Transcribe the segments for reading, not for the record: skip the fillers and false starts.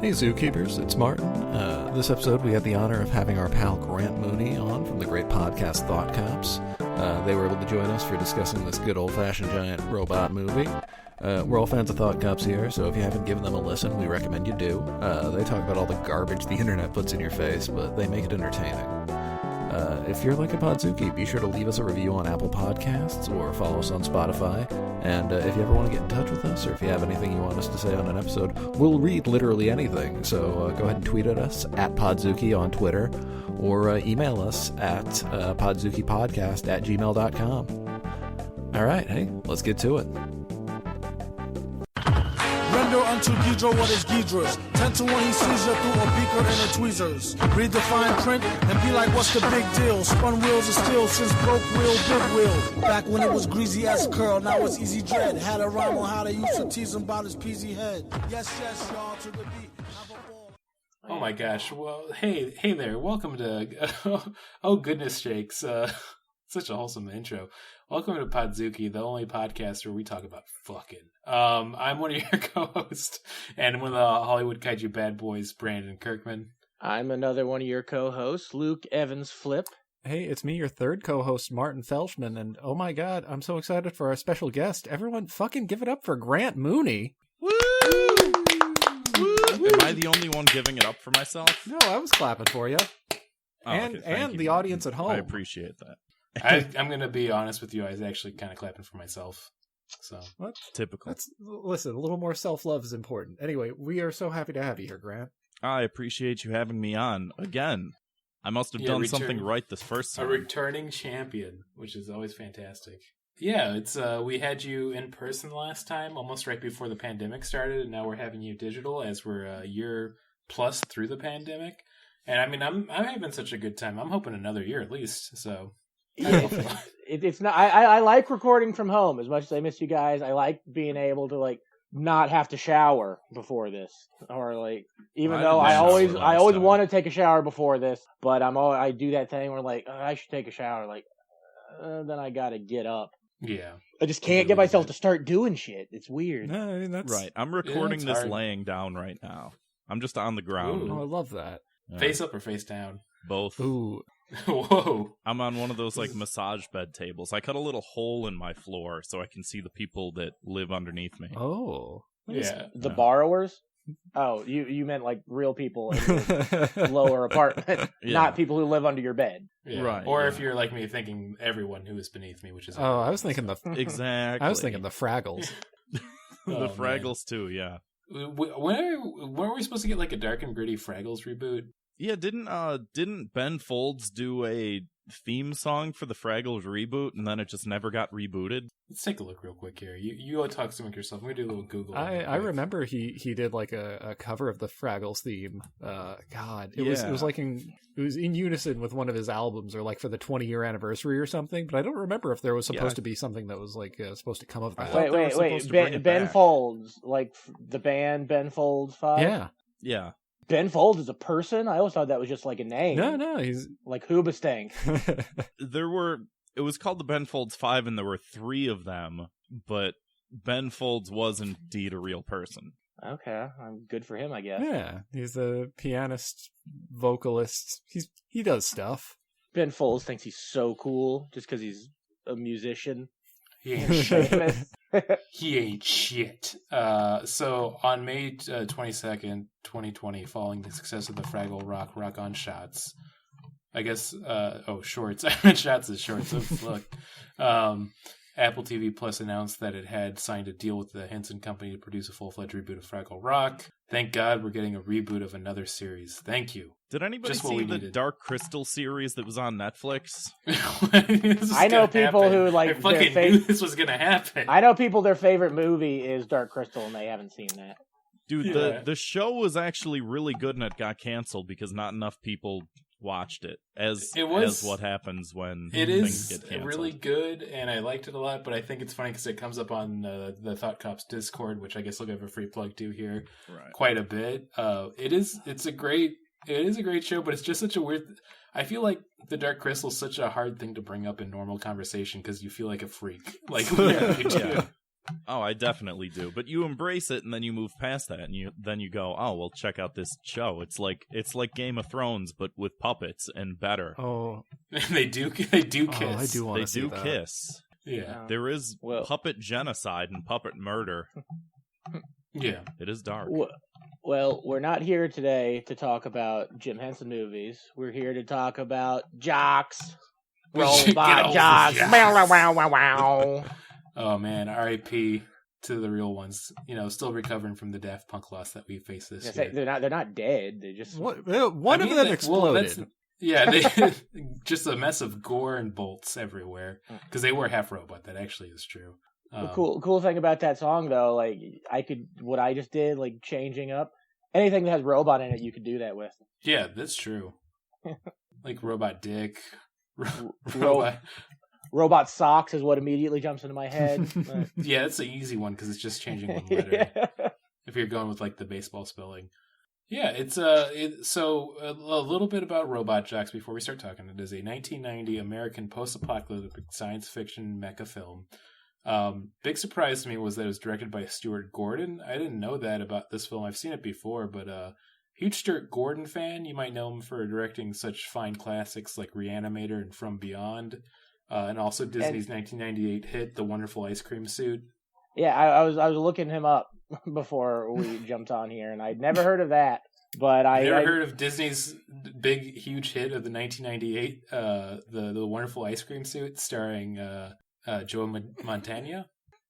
Hey Zookeepers, it's Martin. This episode we had the honor of having our pal Grant Mooney on from the great podcast Thought Cops. They were able to join us for discussing this good old-fashioned giant robot movie. We're all fans of Thought Cops here, so if you haven't given them a listen, we recommend you do. They talk about all the garbage the internet puts in your face, but they make it entertaining. If you're like a Podzooky, be sure to leave us a review on Apple Podcasts or follow us on Spotify. And if you ever want to get in touch with us, or if you have anything you want us to say on an episode, we'll read literally anything. So go ahead and tweet at us at Podzooky on Twitter, or email us at podzookypodcast@gmail.com. All right, hey, let's get to it. Render unto Ghidra what is Ghidra's. 10 to 1 he sees you through a beaker and a tweezers. Read the fine print and be like, what's the big deal? Spun wheels of steel since broke wheel, big wheel. Back when it was greasy as curl, now it's easy dread. Had a rhyme on how they used to tease him about his peasy head. Yes, y'all, to the beat. Oh my gosh. Well, hey there. Welcome to oh goodness shakes. Such a wholesome intro. Welcome to Podzooky, the only podcast where we talk about fucking. I'm one of your co-hosts, and one of the Hollywood Kaiju bad boys, Brandon Kirkman. I'm another one of your co-hosts, Luke Evans Flip. Hey, it's me, your third co-host, Martin Felshman, and oh my god, I'm so excited for our special guest. Everyone fucking give it up for Grant Mooney. Woo! Am I the only one giving it up for myself? No, I was clapping for you. And the audience at home. I appreciate that. I'm going to be honest with you. I was actually kind of clapping for myself. So what? Typical. Listen, a little more self-love is important. Anyway, we are so happy to have you here, Grant. I appreciate you having me on again. I must have done something right this first time. A returning champion, which is always fantastic. Yeah, it's we had you in person last time, almost right before the pandemic started, and now we're having you digital as we're a year plus through the pandemic. And I mean, I'm having such a good time. I'm hoping another year at least. So. It's not. I like recording from home as much as I miss you guys. I like being able to not have to shower before this, or even though I always want to take a shower before this, but I do that thing where I should take a shower, then I gotta get up. Yeah, I just can't get myself to start doing shit. It's weird. No, I mean, that's right. I'm recording this hard. Laying down right now. I'm just on the ground. Oh, I love that. Face up or face down? Both. Ooh. Whoa. I'm on one of those massage bed tables. I cut a little hole in my floor so I can see the people that live underneath me. Oh. Yeah. The borrowers? Oh, you meant real people in your lower apartment, not people who live under your bed. Yeah. Right. Or if you're like me, thinking everyone who is beneath me, which is... Oh, I was thinking Exactly. I was thinking the Fraggles. The Fraggles too, yeah. When are we supposed to get a Dark and Gritty Fraggles reboot? Yeah, didn't Ben Folds do a theme song for the Fraggles reboot, and then it just never got rebooted? Let's take a look real quick here. You go talk to yourself. I'm gonna do a little Google. I remember he did a cover of the Fraggles theme. God, it was in unison with one of his albums, or for the 20-year anniversary or something. But I don't remember if there was supposed to be something that was supposed to come of that. Wait. Ben Folds, the band Ben Folds 5. Yeah. Ben Folds is a person? I always thought that was just a name. No, he's... like Hoobastank. It was called the Ben Folds 5, and there were 3 of them, but Ben Folds was indeed a real person. Okay, I'm good for him, I guess. Yeah, he's a pianist, vocalist. He does stuff. Ben Folds thinks he's so cool just because he's a musician. He ain't shit. He ain't shit. So on May 22nd, 2020, following the success of the Fraggle Rock On Shots, I guess, shorts. I meant shots as shorts. Look. Apple TV Plus announced that it had signed a deal with the Henson Company to produce a full-fledged reboot of Fraggle Rock. Thank God we're getting a reboot of another series. Thank you. Did anybody see the Dark Crystal series that was on Netflix? I know people who I fucking knew this was going to happen. I know people their favorite movie is Dark Crystal and they haven't seen that. Dude, the show was actually really good and it got canceled because not enough people watched it, as what happens when things get canceled. It is really good, and I liked it a lot, but I think it's funny because it comes up on the Thought Cops Discord, which I guess I'll give a free plug to here quite a bit. It is a great show, but it's just such a weird... I feel like the Dark Crystal is such a hard thing to bring up in normal conversation because you feel like a freak. You do. Oh, I definitely do. But you embrace it, and then you move past that, and then you go, oh, well, check out this show. It's like Game of Thrones, but with puppets and better. Oh, they do kiss. Oh, I do want to see that. They do kiss. Yeah, there is puppet genocide and puppet murder. Yeah, it is dark. Well, we're not here today to talk about Jim Henson movies. We're here to talk about jocks. Robot jocks. Wow. Oh man, R.I.P. to the real ones. You know, still recovering from the Daft Punk loss that we faced this year. They're not dead. They just one of them exploded. They just a mess of gore and bolts everywhere because they were half robot. That actually is true. The cool thing about that song though, like what I just did, like changing up anything that has robot in it, you could do that with. Yeah, that's true. Like robot dick, robot socks is what immediately jumps into my head. Yeah, that's an easy one because it's just changing one letter. Yeah. If you're going with like the baseball spelling. Yeah, it's so a little bit about Robot Jocks before we start talking. It is a 1990 American post-apocalyptic science fiction mecha film. Big surprise to me was that it was directed by Stuart Gordon. I didn't know that about this film. I've seen it before, but huge Stuart Gordon fan. You might know him for directing such fine classics like Reanimator and From Beyond, and also Disney's 1998 hit The Wonderful Ice Cream Suit. Yeah, I was looking him up before we jumped on here, and I'd never heard of that. But I never heard of Disney's big, huge hit of the 1998, the Wonderful Ice Cream Suit, starring Joe Montana.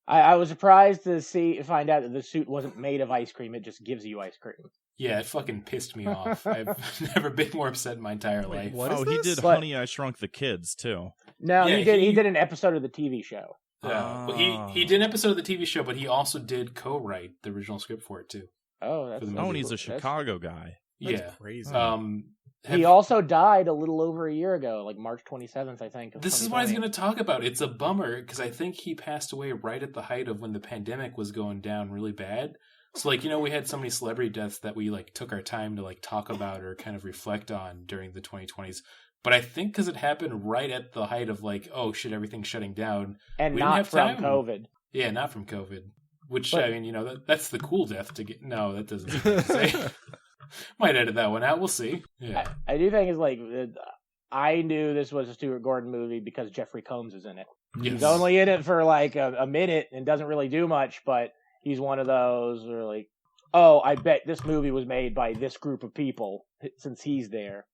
I was surprised to find out that the suit wasn't made of ice cream; it just gives you ice cream. Yeah, it fucking pissed me off. I've never been more upset in my entire life. He did Honey, I Shrunk the Kids too. No, yeah, he did an episode of the TV show. Well, he did an episode of the TV show, but he also did co-write the original script for it too. Oh, that's and he's a Chicago guy. That's crazy. He also died a little over a year ago, like March 27th, I think. This is what I was going to talk about. It's a bummer because I think he passed away right at the height of when the pandemic was going down really bad. So, like, we had so many celebrity deaths that we like took our time to like talk about or kind of reflect on during the 2020s. But I think because it happened right at the height of like, oh shit, everything's shutting down, and not from COVID. Yeah, not from COVID. Which I mean, that's the cool death to get. No, that doesn't make sense to say. Might edit that one out. We'll see. Yeah, I do think it's like I knew this was a Stuart Gordon movie because Jeffrey Combs is in it. Yes. He's only in it for like a minute and doesn't really do much, but he's one of those where like, oh, I bet this movie was made by this group of people since he's there.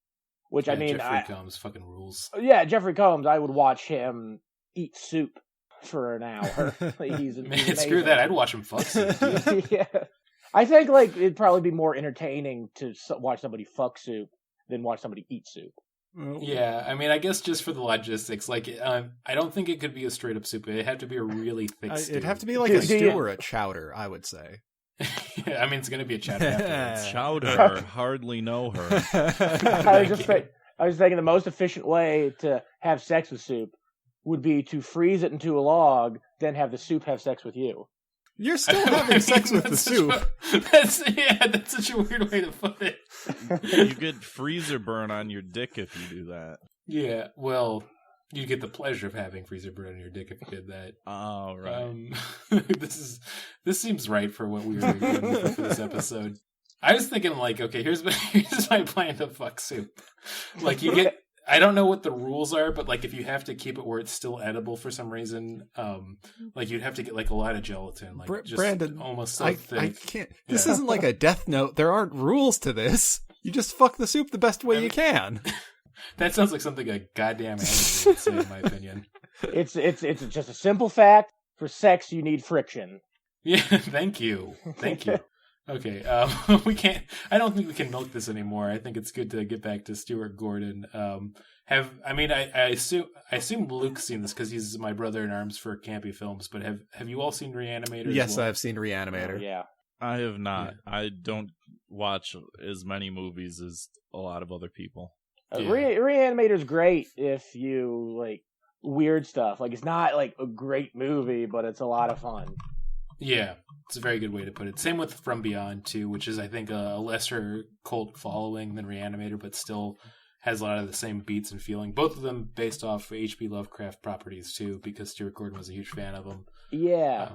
Which I mean, Jeffrey Combs fucking rules. Yeah, Jeffrey Combs. I would watch him eat soup for an hour. He's Man, screw that. I'd watch him fuck soup. Yeah. I think like it'd probably be more entertaining to watch somebody fuck soup than watch somebody eat soup. Yeah, I mean, I guess just for the logistics, like, I don't think it could be a straight up soup. It'd have to be a really thick stew. It'd have to be like a stew or a chowder, I would say. I mean, it's going to be a chowder afterwards. Chowder, hardly know her. I was thinking the most efficient way to have sex with soup would be to freeze it into a log, then have the soup have sex with you. You're still having sex with the soup. That's such a weird way to put it. You get freezer burn on your dick if you do that. Yeah, well, you get the pleasure of having freezer burn on your dick if you did that. Oh, right. This seems right for what we were doing for this episode. I was thinking, like, okay, here's my plan to fuck soup. Like, you get... I don't know what the rules are, but like if you have to keep it where it's still edible for some reason, like you'd have to get like a lot of gelatin, like just Brandon, almost so thick. I can't. This isn't like a Death Note. There aren't rules to this. You just fuck the soup the best way you can. That sounds like something a goddamn anime would say, in my opinion. It's just a simple fact. For sex, you need friction. Yeah, thank you. Okay, we can't. I don't think we can milk this anymore. I think it's good to get back to Stuart Gordon. I assume Luke's seen this because he's my brother in arms for campy films. But have you all seen Reanimator? Yes, I've seen Reanimator. Oh, yeah, I have not. Yeah. I don't watch as many movies as a lot of other people. Reanimator's great if you like weird stuff. Like it's not like a great movie, but it's a lot of fun. Yeah, it's a very good way to put it. Same with From Beyond, too, which is, I think, a lesser cult following than Reanimator, but still has a lot of the same beats and feeling. Both of them based off H.P. Lovecraft properties, too, because Stuart Gordon was a huge fan of them. Yeah.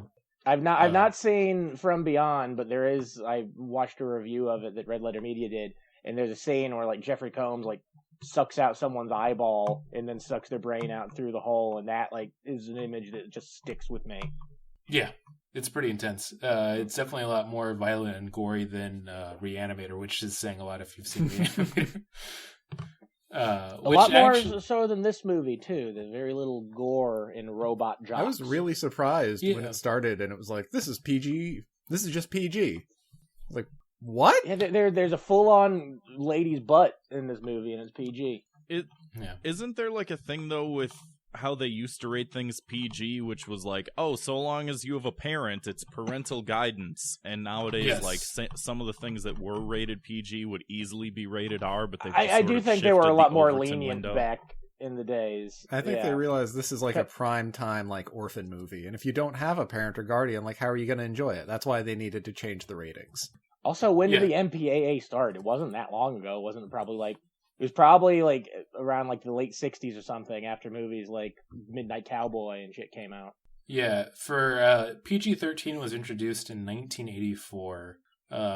I've not seen From Beyond, but I watched a review of it that Red Letter Media did, and there's a scene where like Jeffrey Combs like sucks out someone's eyeball and then sucks their brain out through the hole, and that like is an image that just sticks with me. Yeah, it's pretty intense. It's definitely a lot more violent and gory than Reanimator, which is saying a lot if you've seen Reanimator. A lot more so than this movie too. There's very little gore in Robot Jocks. I was really surprised when it started, and it was like, "This is PG. This is just PG." Like, what? Yeah, there's a full-on lady's butt in this movie, and it's PG. Isn't there like a thing though with how they used to rate things PG, which was like, oh, so long as you have a parent, it's parental guidance. And nowadays, like some of the things that were rated PG would easily be rated R, but I do think they were a lot more lenient back in the days. I think they realized this is like a prime time like orphan movie, and if you don't have a parent or guardian, like how are you going to enjoy it? That's why they needed to change the ratings. Also, when did the MPAA start? It wasn't that long ago. It was probably like around like the late 60s or something, after movies like Midnight Cowboy and shit came out. Yeah, for PG-13 was introduced in 1984,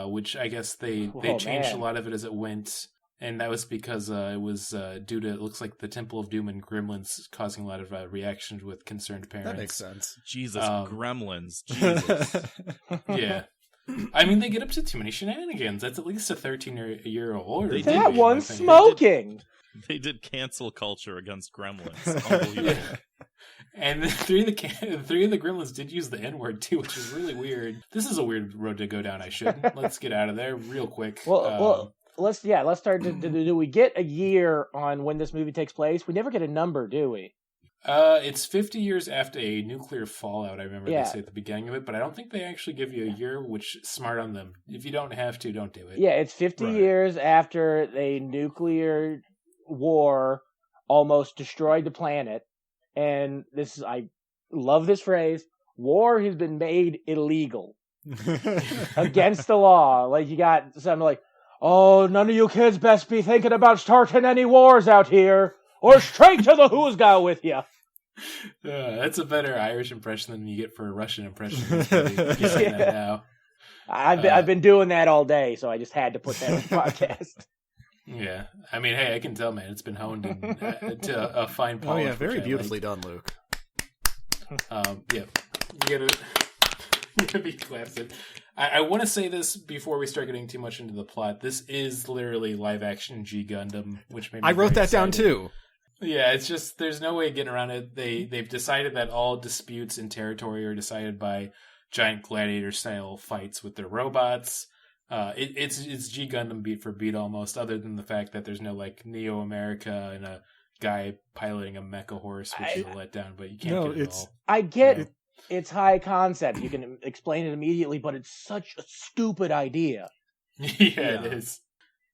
which I guess they changed a lot of it as it went, and that was because it was due to, it looks like the Temple of Doom and Gremlins causing a lot of reaction with concerned parents. That makes sense. Jesus, Gremlins. Jesus. Yeah. I mean, they get up to too many shenanigans. That's at least a 13-year-old. That one's smoking! They did cancel culture against Gremlins. Unbelievable. Yeah. And the three of the Gremlins did use the N-word too, which is really weird. This is a weird road to go down. I shouldn't. Let's get out of there real quick. Let's start. Do we get a year on when this movie takes place? We never get a number, do we? It's 50 years after a nuclear fallout, I remember they say at the beginning of it, but I don't think they actually give you a year, which is smart on them. If you don't have to, don't do it. Yeah, it's 50 years after a nuclear war almost destroyed the planet, and I love this phrase, war has been made illegal. Against the law. Like, you got something like, oh, none of you kids best be thinking about starting any wars out here, or straight to the hoosgow with you. That's a better Irish impression than you get for a Russian impression. That now. I've been doing that all day, so I just had to put that in the podcast. Yeah, I mean, hey, I can tell, man, it's been honed to a fine polish. Oh yeah, very beautifully done, Luke. Yeah, you gotta be classic. I want to say this before we start getting too much into the plot. This is literally live action G Gundam, which made me I wrote that excited. Down too. Yeah, it's just there's no way of getting around it. They've decided that all disputes in territory are decided by giant gladiator style fights with their robots. It's G Gundam beat for beat almost, other than the fact that there's no like Neo America and a guy piloting a mecha horse, which is a letdown. But you can't get it all. I get it's high concept. You can explain it immediately, but it's such a stupid idea. Yeah, it is.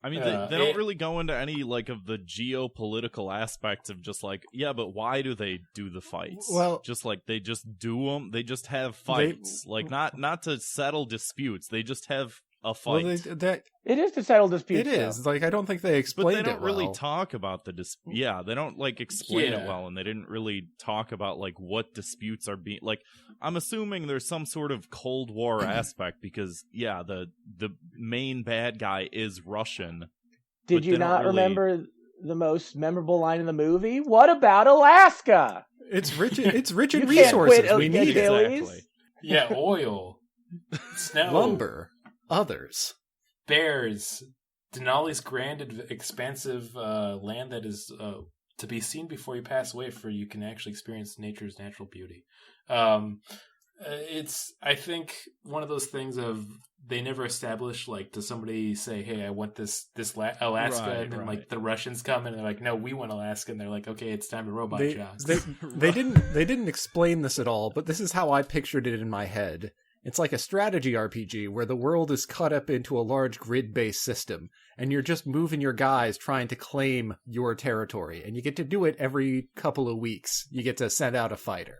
I mean, they don't really go into any, like, of the geopolitical aspects of just, like, yeah, but why do they do the fights? Well... Just, like, they just do them. They just have fights. Not to settle disputes. They just have a fight. Well, it is to settle disputes. It is. Like, I don't think they explained it But they don't really well. talk about the dispute. Yeah, they don't, like, explain it well, and they didn't really talk about, like, what disputes are being... Like, I'm assuming there's some sort of Cold War aspect, because, yeah, the main bad guy is Russian. Did you not remember the most memorable line in the movie? What about Alaska? It's rich in resources. We need it. Exactly. Yeah, oil, snow, lumber, others, bears, Denali's grand, expansive land that is to be seen before you pass away, for you can actually experience nature's natural beauty. It's, I think, one of those things of they never establish, like, does somebody say, hey, I want this Alaska, and then like the Russians come in and they're like, no, we want Alaska, and they're like, okay, it's time to robot jobs. They didn't explain this at all, but this is how I pictured it in my head. It's like a strategy RPG where the world is cut up into a large grid-based system, and you're just moving your guys trying to claim your territory, and you get to do it every couple of weeks. You get to send out a fighter.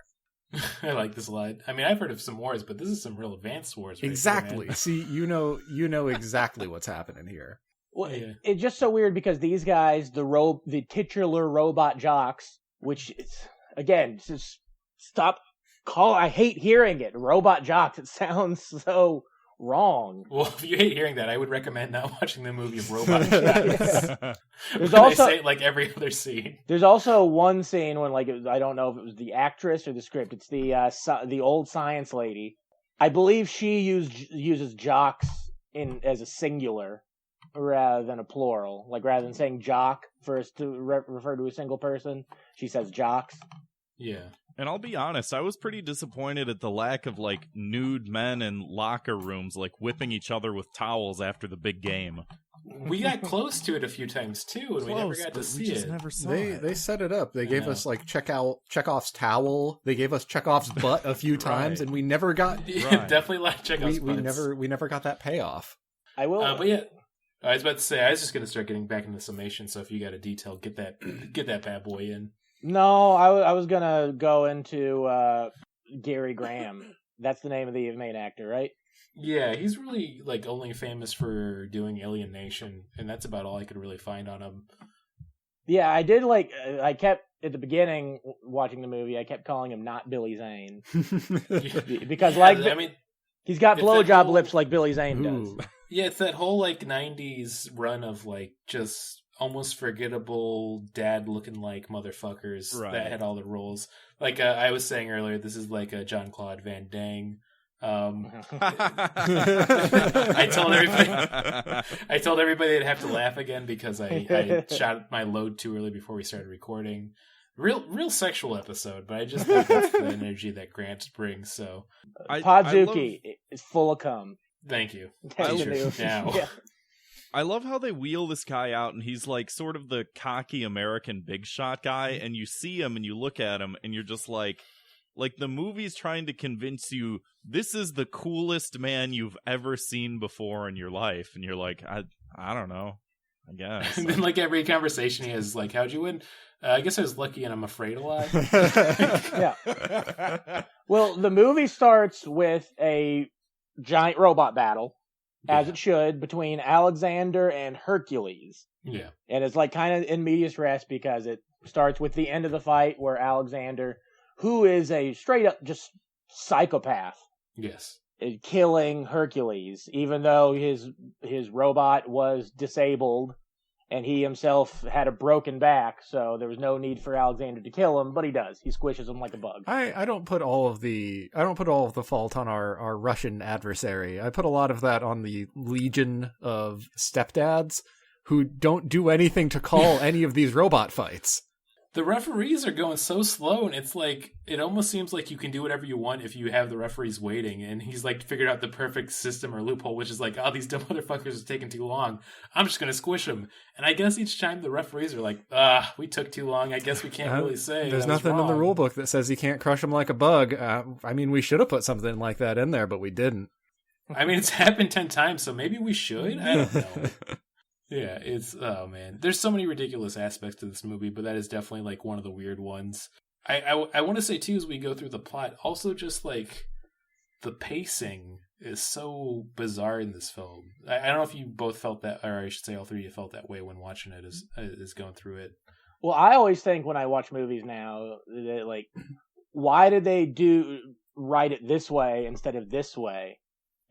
I like this a lot. I mean, I've heard of some wars, but this is some real advanced wars. Right exactly. Here, See, you know exactly what's happening here. Well, it's just so weird because these guys, the titular robot jocks, which is, again, just stop I hate hearing it. Robot jocks. It sounds so wrong. Well, if you hate hearing that, I would recommend not watching the movie of Robot Jocks. There's also, I say it like every other scene. There's also one scene when, like, I don't know if it was the actress or the script. It's the old science lady. I believe she uses jocks as a singular rather than a plural. Like, rather than saying jock first to refer to a single person, she says jocks. Yeah. And I'll be honest, I was pretty disappointed at the lack of, like, nude men in locker rooms, like, whipping each other with towels after the big game. We got close to it a few times, too, and we never got to see it. Never saw They set it up. They gave us, like, Chekhov's towel. They gave us Chekhov's butt a few times, and we never got... Definitely like Chekhov's butts. We never got that payoff. I will... but yeah, I was about to say, I was just going to start getting back into summation, so if you got a detail, get that bad boy in. No, I was gonna go into Gary Graham. That's the name of the main actor, right? Yeah, he's really like only famous for doing Alien Nation, and that's about all I could really find on him. Yeah, I did like. I kept at the beginning watching the movie. I kept calling him not Billy Zane because, he's got blowjob lips like Billy Zane does. Yeah, it's that whole like '90s run of like just almost forgettable dad-looking like motherfuckers that had all the roles. Like I was saying earlier, this is like a Jean-Claude Van Damme. I told everybody they'd have to laugh again because I shot my load too early before we started recording. Real sexual episode, but I just think that's the energy that Grant brings. So Podzooky is full of cum. Thank you. Now. Yeah. I love how they wheel this guy out, and he's like sort of the cocky American big shot guy, and you see him and you look at him and you're just like the movie's trying to convince you this is the coolest man you've ever seen before in your life, and you're like, I don't know, I guess. And then like every conversation he has, like, how'd you win? I guess I was lucky and I'm afraid a lot. Yeah. Well, the movie starts with a giant robot battle. As it should, between Alexander and Hercules. Yeah. And it's like kind of in medias res because it starts with the end of the fight where Alexander, who is a straight up just psychopath. Yes. Is killing Hercules, even though his robot was disabled and he himself had a broken back, so there was no need for Alexander to kill him, but he does. He squishes him like a bug. I don't put all of the fault on our Russian adversary. I put a lot of that on the legion of stepdads who don't do anything to call any of these robot fights. The referees are going so slow, and it's like, it almost seems like you can do whatever you want if you have the referees waiting, and he's like figured out the perfect system or loophole, which is like, oh, these dumb motherfuckers are taking too long. I'm just going to squish them. And I guess each time the referees are like, we took too long. I guess we can't really say. There's nothing in the rule book that says you can't crush them like a bug. I mean, we should have put something like that in there, but we didn't. I mean, it's happened 10 times, so maybe we should? I don't know. Yeah, oh man. There's so many ridiculous aspects to this movie, but that is definitely like one of the weird ones. I want to say too, as we go through the plot, also just like the pacing is so bizarre in this film. I don't know if you both felt that, or I should say all three of you felt that way when watching it as going through it. Well, I always think when I watch movies now, that like, why did they write it this way instead of this way?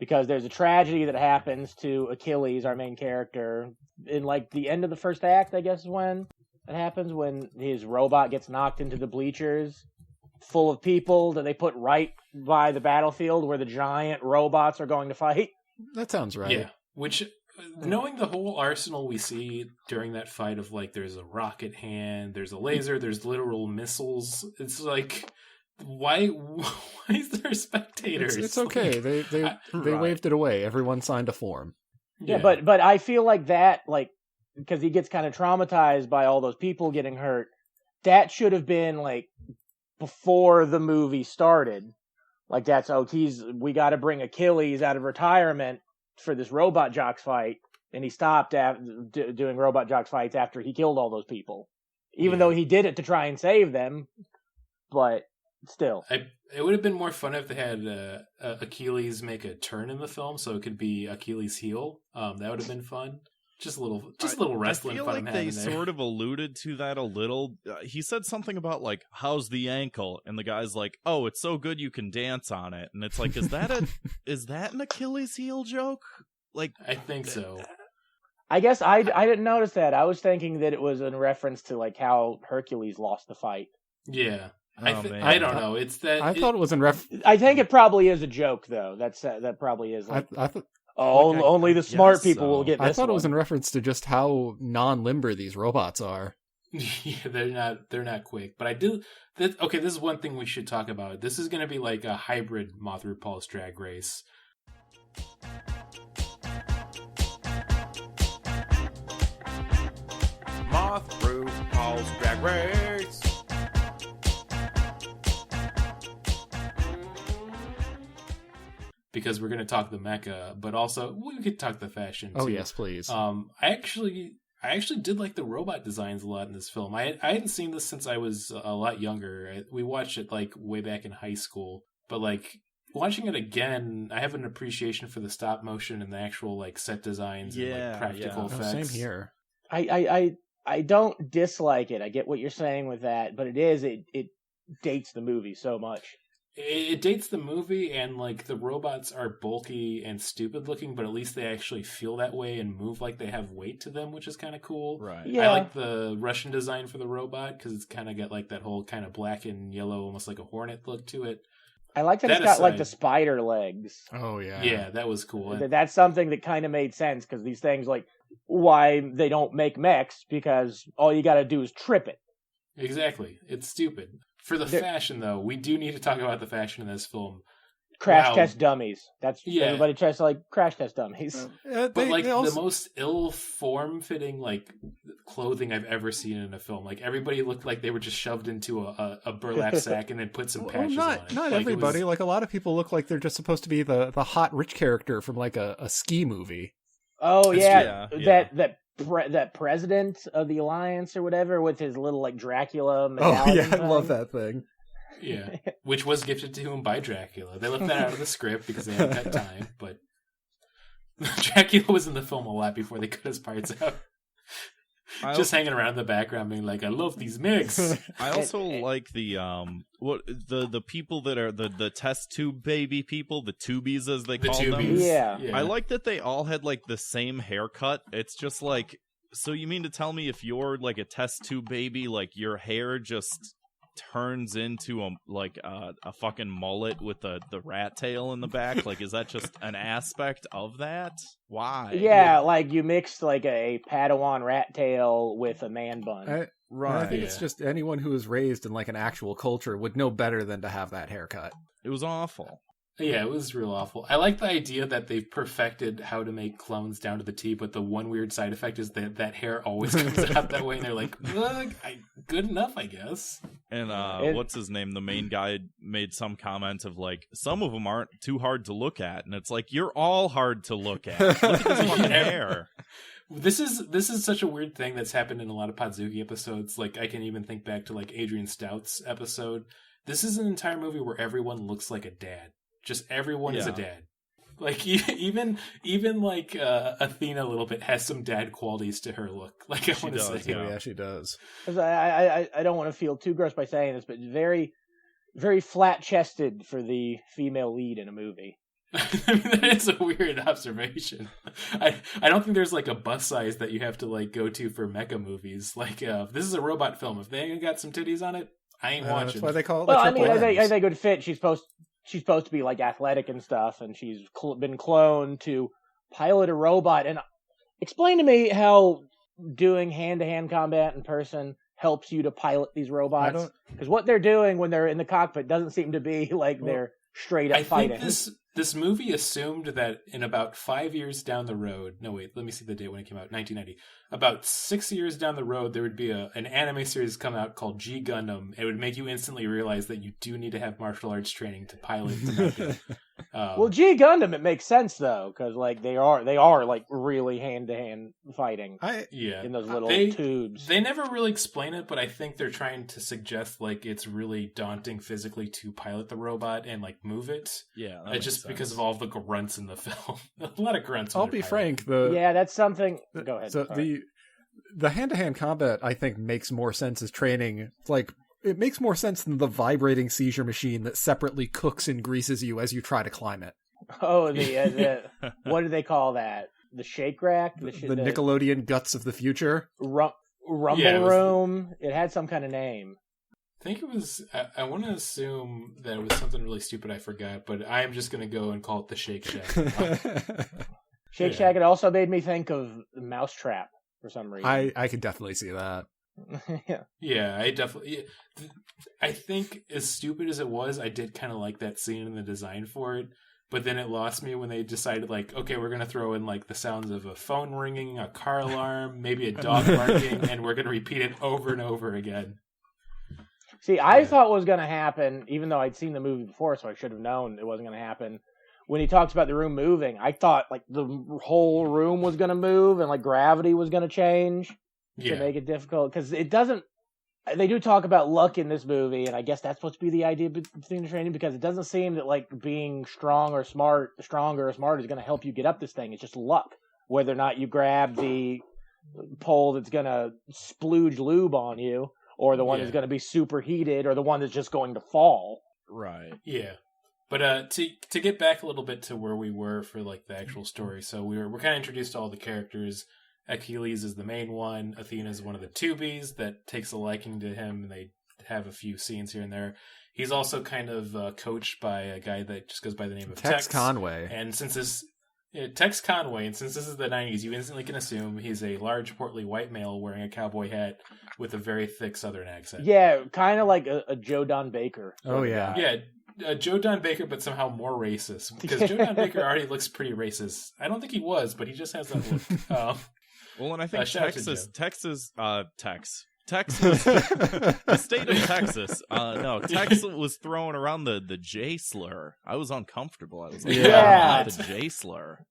Because there's a tragedy that happens to Achilles, our main character, in like the end of the first act, I guess is when it happens, when his robot gets knocked into the bleachers full of people that they put right by the battlefield where the giant robots are going to fight. That sounds right. Yeah, which, knowing the whole arsenal we see during that fight of like, there's a rocket hand, there's a laser, there's literal missiles, it's like... Why is there spectators? It's okay. They waved it away. Everyone signed a form. Yeah, but I feel like that, like, because he gets kind of traumatized by all those people getting hurt, that should have been like before the movie started. Like we got to bring Achilles out of retirement for this robot jocks fight, and he stopped doing robot jocks fights after he killed all those people, even though he did it to try and save them, but. Still, it would have been more fun if they had Achilles make a turn in the film, so it could be Achilles' heel. That would have been fun. Just a little wrestling I feel fun. like they sort of alluded to that a little. He said something about like, "How's the ankle?" And the guy's like, "Oh, it's so good you can dance on it." And it's like, is that an Achilles heel joke? Like, I think so. I guess I didn't notice that. I was thinking that it was in reference to like how Hercules lost the fight. Yeah. Man. I don't know. It's that I thought it was in I think it probably is a joke though. That probably is. Like, I thought. only the smart people will get this. I thought it was one. in reference to just how non-limber these robots are. Yeah, they're not quick. But I do. Okay, this is one thing we should talk about. This is going to be like a hybrid Moth RuPaul's Drag Race. Moth RuPaul's Drag Race. Because we're going to talk the mecha, but also we could talk the fashion too. Oh yes, please. I actually did like the robot designs a lot in this film. I hadn't seen this since I was a lot younger. We watched it like way back in high school, but like watching it again, I have an appreciation for the stop motion and the actual like set designs and like practical effects. Same here. I don't dislike it. I get what you're saying with that, but it dates the movie so much. It dates the movie, and like the robots are bulky and stupid looking, but at least they actually feel that way and move like they have weight to them, which is kind of cool. Right. Yeah. I like the Russian design for the robot because it's kind of got like that whole kind of black and yellow, almost like a hornet look to it. I like that it's got like the spider legs. Oh yeah. Yeah, that was cool. That's something that kind of made sense because these things, like, why they don't make mechs, because all you got to do is trip it. Exactly. It's stupid. For the fashion, though, we do need to talk about the fashion in this film. Crash test dummies. That's everybody tries to like crash test dummies. But like the most ill form-fitting like clothing I've ever seen in a film. Like everybody looked like they were just shoved into a burlap sack and then put some patches on it. Not everybody. Like a lot of people look like they're just supposed to be the hot rich character from like a ski movie. Oh yeah. That president of the Alliance or whatever with his little like Dracula medallion. Oh yeah, I love that thing. Yeah, which was gifted to him by Dracula. They left that out of the script because they hadn't got time, but Dracula was in the film a lot before they cut his parts out. Just hanging around in the background being like, I love these mechs. I also like the people that are the test tube baby people, the tubies as they call them. Yeah. I like that they all had like the same haircut. It's just like, so you mean to tell me if you're like a test tube baby, like your hair just turns into a fucking mullet with the rat tail in the back? Like, is that just an aspect of that? Why? Yeah, like you mixed like a Padawan rat tail with a man bun. Right. I think it's just anyone who was raised in like an actual culture would know better than to have that haircut. It was awful. Yeah, it was real awful. I like the idea that they've perfected how to make clones down to the T, but the one weird side effect is that hair always comes out that way, and they're like, good enough, I guess. And what's his name? The main guy made some comment of like, some of them aren't too hard to look at, and it's like, you're all hard to look at. Look at this fucking hair. This is such a weird thing that's happened in a lot of Podzooky episodes. Like, I can even think back to like Adrian Stout's episode. This is an entire movie where everyone looks like a dad. Just everyone is a dad. Like even like Athena a little bit has some dad qualities to her look. Like I want to say, yeah, she does. I don't want to feel too gross by saying this, but very, very flat chested for the female lead in a movie. I mean, that is a weird observation. I don't think there's like a bus size that you have to like go to for mecha movies. Like if this is a robot film, if they ain't got some titties on it, I ain't watching. That's why they call it. Well, I mean, as they could fit. She's supposed to be like athletic and stuff, and she's been cloned to pilot a robot. And explain to me how doing hand-to-hand combat in person helps you to pilot these robots. Because what they're doing when they're in the cockpit doesn't seem to be like they're straight up fighting. I think this movie assumed that in about 5 years down the road, no wait, let me see the date when it came out, 1990. About 6 years down the road, there would be an anime series come out called G Gundam. It would make you instantly realize that you do need to have martial arts training to pilot the mecha. Well, G Gundam, it makes sense though, because like they are like really hand to hand fighting. In those little tubes. They never really explain it, but I think they're trying to suggest like it's really daunting physically to pilot the robot and like move it. Yeah, just because of all the grunts in the film. A lot of grunts. I'll be frank. That's something. Go ahead. So the hand to hand combat, I think, makes more sense as training. Like, it makes more sense than the vibrating seizure machine that separately cooks and greases you as you try to climb it. Oh, the what do they call that? The shake rack? The Nickelodeon Guts of the Future? Rumble Room? It had some kind of name. I think it was, I want to assume that it was something really stupid I forgot, but I'm just going to go and call it the Shake Shack. Shake Shack, it also made me think of Mousetrap for some reason. I could definitely see that. Yeah, I think as stupid as it was, I did kind of like that scene and the design for it, but then it lost me when they decided like, okay, we're going to throw in like the sounds of a phone ringing, a car alarm, maybe a dog barking, and we're going to repeat it over and over again. See, I thought what was going to happen, even though I'd seen the movie before, so I should have known it wasn't going to happen. When he talks about the room moving, I thought like the whole room was going to move and like gravity was going to change. To make it difficult, because it doesn't. They do talk about luck in this movie, and I guess that's supposed to be the idea of the training, because it doesn't seem that like being stronger or smart is going to help you get up this thing. It's just luck, whether or not you grab the pole that's going to splooge lube on you, or the one that's going to be superheated, or the one that's just going to fall. Right. Yeah. But to get back a little bit to where we were for like the actual story, so we're kind of introduced to all the characters. Achilles is the main one. Athena is one of the tubies that takes a liking to him, and they have a few scenes here and there. He's also kind of coached by a guy that just goes by the name of Tex Conway. And since this Tex Conway, and since this is the 90s, you instantly can assume he's a large, portly white male wearing a cowboy hat with a very thick Southern accent. Yeah, kind of like a Joe Don Baker. Oh yeah, Joe Don Baker, but somehow more racist, because Joe Don Baker already looks pretty racist. I don't think he was, but he just has that look. Well, and I think Texas, the state of Texas. Tex was throwing around the J slur. I was uncomfortable. I was like, the J slur.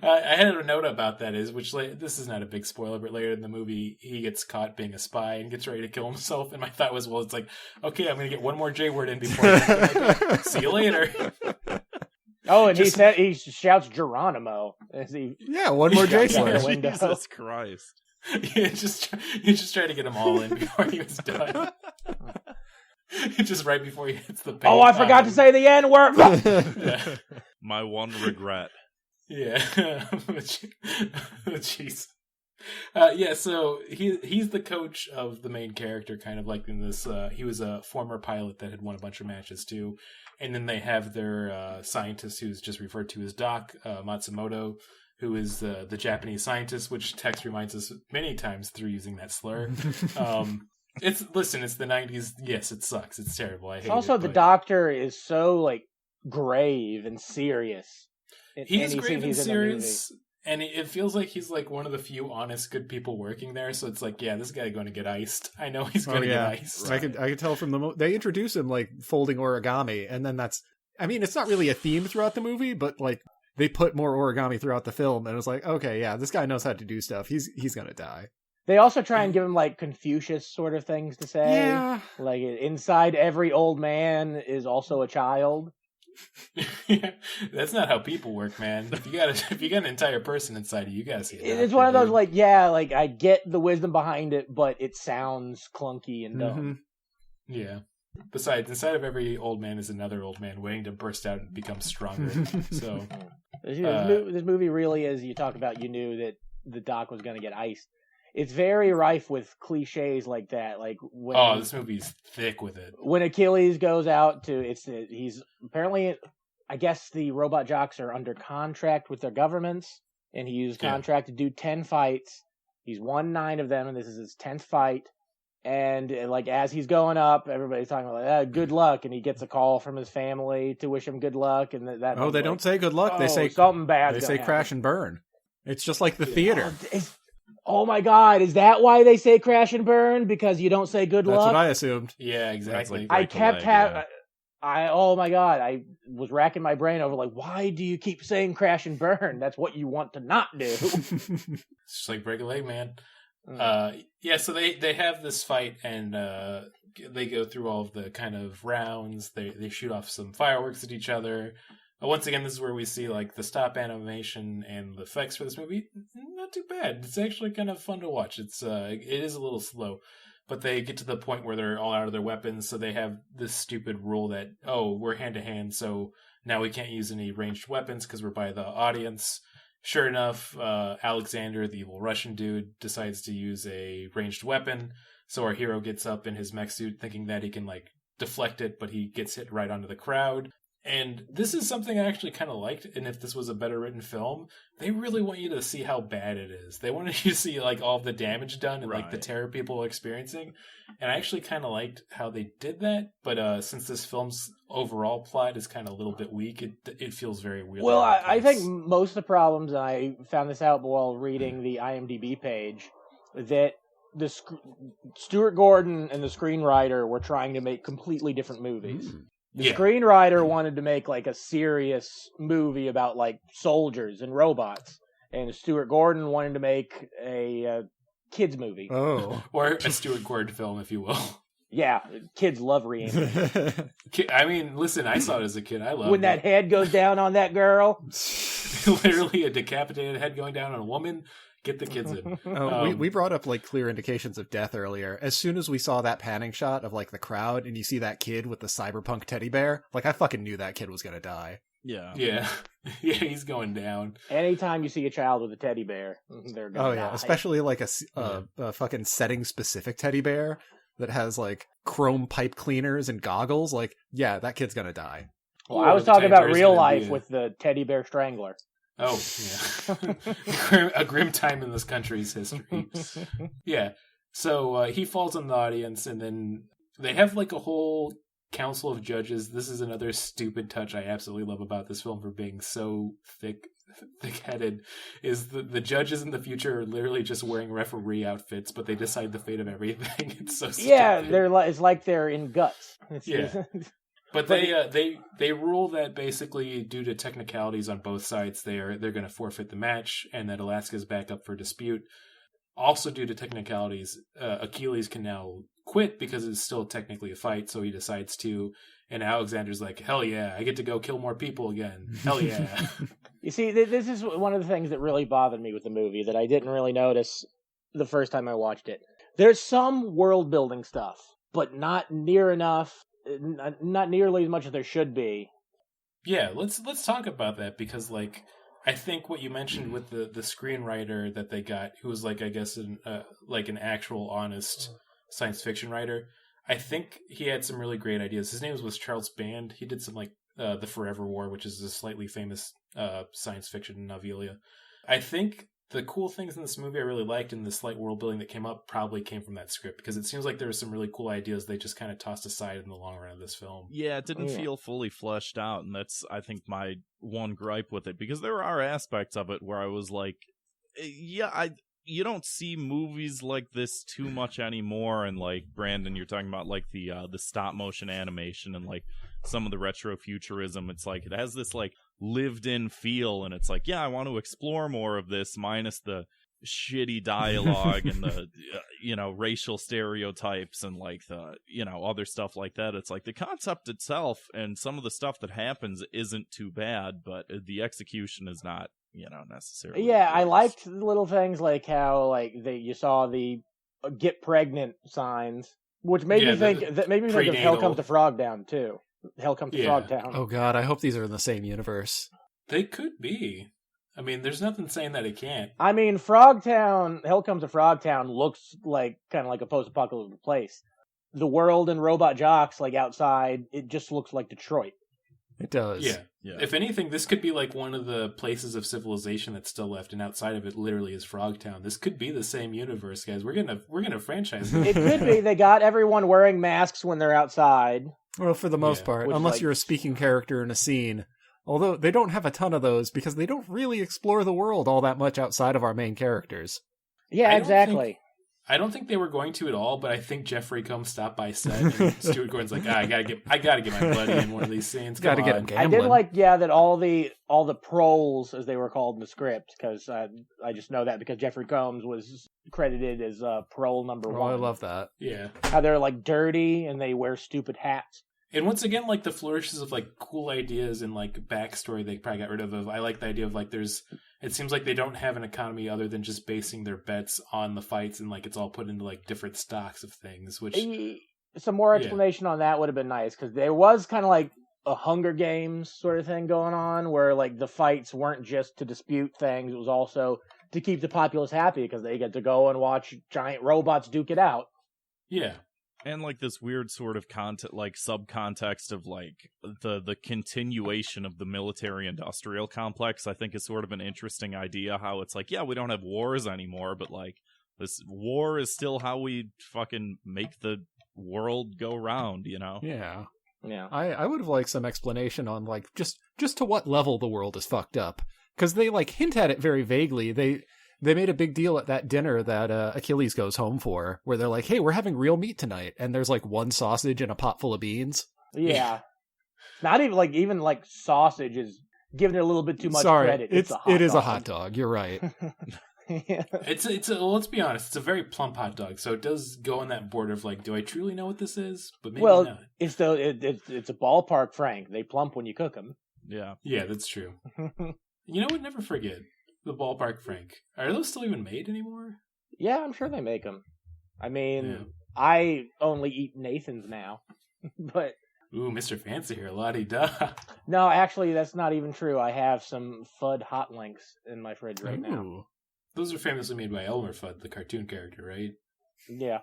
I had a note about that this is not a big spoiler, but later in the movie, he gets caught being a spy and gets ready to kill himself. And my thought was, well, it's like, okay, I'm going to get one more J word in before see you later. Oh, and he shouts Geronimo. One more J slur. Jesus Christ. He just tried to get them all in before he was done. Just right before he hits the paint. Oh, I forgot to say the N word. My one regret. Yeah. Jeez. So he's the coach of the main character, kind of like in this. He was a former pilot that had won a bunch of matches too. And then they have their scientist, who's just referred to as Doc Matsumoto, who is the Japanese scientist, which Tex reminds us many times through using that slur. It's the 90s. Yes, it sucks. It's terrible. I hate it. The doctor is so like grave and serious. He's grave and serious. And it feels like he's like one of the few honest, good people working there. So it's like, this guy going to get iced. I know he's going to get iced. I could tell from they introduce him like folding origami, and then it's not really a theme throughout the movie, but like they put more origami throughout the film, and it was like, okay, this guy knows how to do stuff. He's going to die. They also try and give him like Confucius sort of things to say. Yeah. Like inside every old man is also a child. That's not how people work, man. If you got an entire person inside you gotta see it. It's one of those like I get the wisdom behind it, but it sounds clunky and dumb. Mm-hmm. Yeah. Besides, inside of every old man is another old man waiting to burst out and become stronger. So this movie really is. You talk about, you knew that the Doc was going to get iced. It's very rife with cliches like that. Like this movie's thick with it. When Achilles goes out he's apparently, I guess the robot jocks are under contract with their governments, and he used contract to do 10 fights. He's won 9 of them, and this is his 10th fight. And like as he's going up, everybody's talking about good luck, and he gets a call from his family to wish him good luck. And they don't say good luck. They say something bad. They say crash and burn. It's just like the theater. Oh my God! Is that why they say crash and burn? Because you don't say good luck? That's what I assumed. Yeah, exactly. I kept having. Oh my god, I was racking my brain over like, why do you keep saying crash and burn? That's what you want to not do. It's just like break a leg, man. So they have this fight, and they go through all of the kind of rounds. They shoot off some fireworks at each other. Once again, this is where we see like the stop animation and the effects for this movie. Not too bad. It's actually kind of fun to watch. It is a little slow, but they get to the point where they're all out of their weapons. So they have this stupid rule that, we're hand to hand, so now we can't use any ranged weapons because we're by the audience. Sure enough, Alexander, the evil Russian dude, decides to use a ranged weapon. So our hero gets up in his mech suit thinking that he can like deflect it, but he gets hit right onto the crowd. And this is something I actually kind of liked, and if this was a better written film, they really want you to see how bad it is. They wanted you to see like all the damage done and like the terror people are experiencing. And I actually kind of liked how they did that, but since this film's overall plot is kind of a little bit weak, it feels very weird. Well, I think most of the problems, and I found this out while reading the IMDb page, that the Stuart Gordon and the screenwriter were trying to make completely different movies. The screenwriter wanted to make like a serious movie about like soldiers and robots, and Stuart Gordon wanted to make a kids movie. Oh, or a Stuart Gordon film, if you will. Yeah, kids love reanimating. I mean, listen, I saw it as a kid. I love when that head goes down on that girl. Literally a decapitated head going down on a woman. Get the kids in. We brought up like clear indications of death earlier. As soon as we saw that panning shot of like the crowd and you see that kid with the cyberpunk teddy bear, like I fucking knew that kid was gonna die. Yeah, he's going down. Anytime you see a child with a teddy bear, they're gonna die. Especially like a fucking setting specific teddy bear that has like chrome pipe cleaners and goggles. Like, yeah, that kid's gonna die. Well, I was talking about real life with the teddy bear strangler. Oh, yeah. A grim time in this country's history. Yeah. So he falls on the audience, and then they have like a whole council of judges. This is another stupid touch I absolutely love about this film for being so thick-headed, is the judges in the future are literally just wearing referee outfits, but they decide the fate of everything. It's so stupid. Yeah, it's like they're in Guts. But they rule that basically due to technicalities on both sides, they're going to forfeit the match, and that Alaska's back up for dispute. Also, due to technicalities, Achilles can now quit because it's still technically a fight, so he decides to. And Alexander's like, hell yeah, I get to go kill more people again. Hell yeah. You see, this is one of the things that really bothered me with the movie that I didn't really notice the first time I watched it. There's some world building stuff, but not near enough. Not nearly as much as there should be. Yeah, let's talk about that, because like I think what you mentioned with the screenwriter that they got, who was like I guess an actual honest science fiction writer, I think he had some really great ideas. His name was Charles Band. He did some like The Forever War, which is a slightly famous science fiction novella. I think the cool things in this movie I really liked, and the slight world building that came up, probably came from that script, because it seems like there were some really cool ideas they just kind of tossed aside in the long run of this film. Yeah, it didn't feel fully fleshed out, and that's, I think, my one gripe with it, because there are aspects of it where I was like, you don't see movies like this too much anymore, and like, Brandon, you're talking about like the stop motion animation and like some of the retro futurism. It's like, it has this like lived in feel, and it's like, yeah, I want to explore more of this, minus the shitty dialogue and the racial stereotypes and like the other stuff like that. It's like the concept itself and some of the stuff that happens isn't too bad, but the execution is not necessarily. Yeah, I liked the little things like how like you saw the get pregnant signs, which made me think of Hell Comes to Frogtown too. Hell Comes to Frogtown. Oh god, I hope these are in the same universe. They could be. I mean, there's nothing saying that it can't. I mean, Frogtown, Hell Comes to Frogtown looks like kind of like a post-apocalyptic place. The world and robot jocks like outside, it just looks like Detroit. It does. Yeah. If anything, this could be like one of the places of civilization that's still left, and outside of it literally is Frogtown. This could be the same universe, guys. We're gonna franchise it. It could be. They got everyone wearing masks when they're outside. Well, for the most part, unless you're a speaking character in a scene. Although they don't have a ton of those because they don't really explore the world all that much outside of our main characters. Yeah, exactly. I don't think they were going to at all, but I think Jeffrey Combs stopped by set, and Stuart Gordon's like, I gotta get my buddy in one of these scenes. Gotta get him gambling. I did like, that all the proles, as they were called in the script, because I just know that because Jeffrey Combs was credited as prole number 1. I love that. Yeah. How they're like dirty and they wear stupid hats. And once again, like the flourishes of like cool ideas and like backstory they probably got rid of. I like the idea of like it seems like they don't have an economy other than just basing their bets on the fights, and like it's all put into like different stocks of things. Which some more explanation on that would have been nice, because there was kind of like a Hunger Games sort of thing going on where like the fights weren't just to dispute things; it was also to keep the populace happy because they get to go and watch giant robots duke it out. Yeah. And like this weird sort of subcontext of like the continuation of the military-industrial complex, I think is sort of an interesting idea. How it's like, we don't have wars anymore, but like this war is still how we fucking make the world go round, you know? Yeah. Yeah. I would have liked some explanation on like just to what level the world is fucked up, because they like hint at it very vaguely. They made a big deal at that dinner that Achilles goes home for, where they're like, hey, we're having real meat tonight. And there's like one sausage and a pot full of beans. Yeah. Not even like sausage is giving it a little bit too much credit. It is a hot dog. You're right. Yeah. Let's be honest, it's a very plump hot dog. So it does go on that border of like, do I truly know what this is? But maybe not. It's a ballpark, Frank. They plump when you cook them. Yeah. Yeah, that's true. You know what? Never forget. The ballpark Frank. Are those still even made anymore? Yeah, I'm sure they make them. I mean, I only eat Nathan's now, but ooh, Mr. Fancy here, la-di-da. No, actually, that's not even true. I have some Fudd Hot Links in my fridge right now. Those are famously made by Elmer Fudd, the cartoon character, right? Yeah.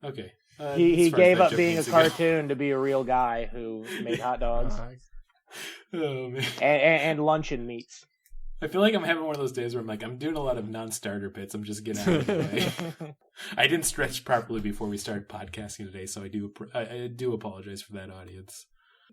Okay. He gave up being a cartoon to be a real guy who made hot dogs. Oh, man. And luncheon meats. I feel like I'm having one of those days where I'm like, I'm doing a lot of non-starter bits. I'm just getting out of the way. I didn't stretch properly before we started podcasting today, so I do apologize for that, audience.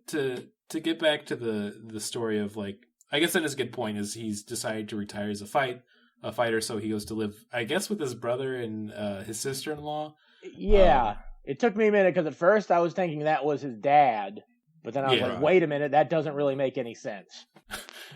To get back to the story of like, I guess that is a good point. Is he's decided to retire as a fighter, so he goes to live, I guess, with his brother and his sister-in-law. Yeah, it took me a minute because at first I was thinking that was his dad, but then I was like, wait a minute, that doesn't really make any sense.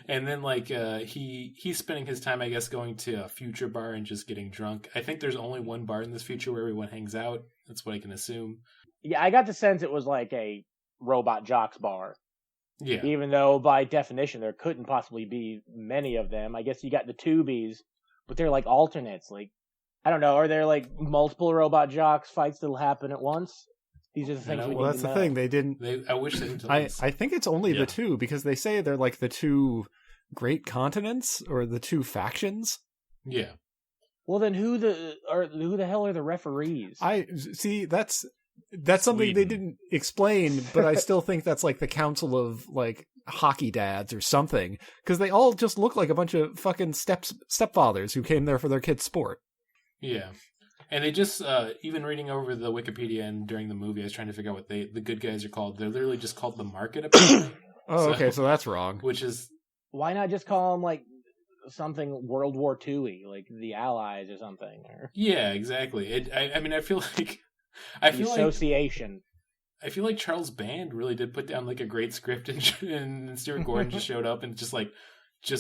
And then, like, he's spending his time, I guess, going to a future bar and just getting drunk. I think there's only one bar in this future where everyone hangs out. That's what I can assume. Yeah, I got the sense it was like a robot jocks bar. Yeah. Even though, by definition, there couldn't possibly be many of them. I guess you got the tubies, but they're like alternates. Like, I don't know, are there, like, multiple robot jocks fights that'll happen at once? These are the things we need to know. Well, that's the thing. They didn't... I wish they didn't. I think it's only the two, because they say they're like the two great continents, or the two factions. Yeah. Well, then who the hell are the referees? That's something they didn't explain, but I still think that's like the council of like hockey dads or something, because they all just look like a bunch of fucking stepfathers who came there for their kids' sport. Yeah. And they just, even reading over the Wikipedia and during the movie, I was trying to figure out what the good guys are called. They're literally just called the Market, apparently. So that's wrong. Which is... Why not just call them, like, something World War II-y, like the Allies or something? Or... Yeah, exactly. I mean, I feel like... Association. I feel like Charles Band really did put down, like, a great script, and Stuart Gordon just showed up and just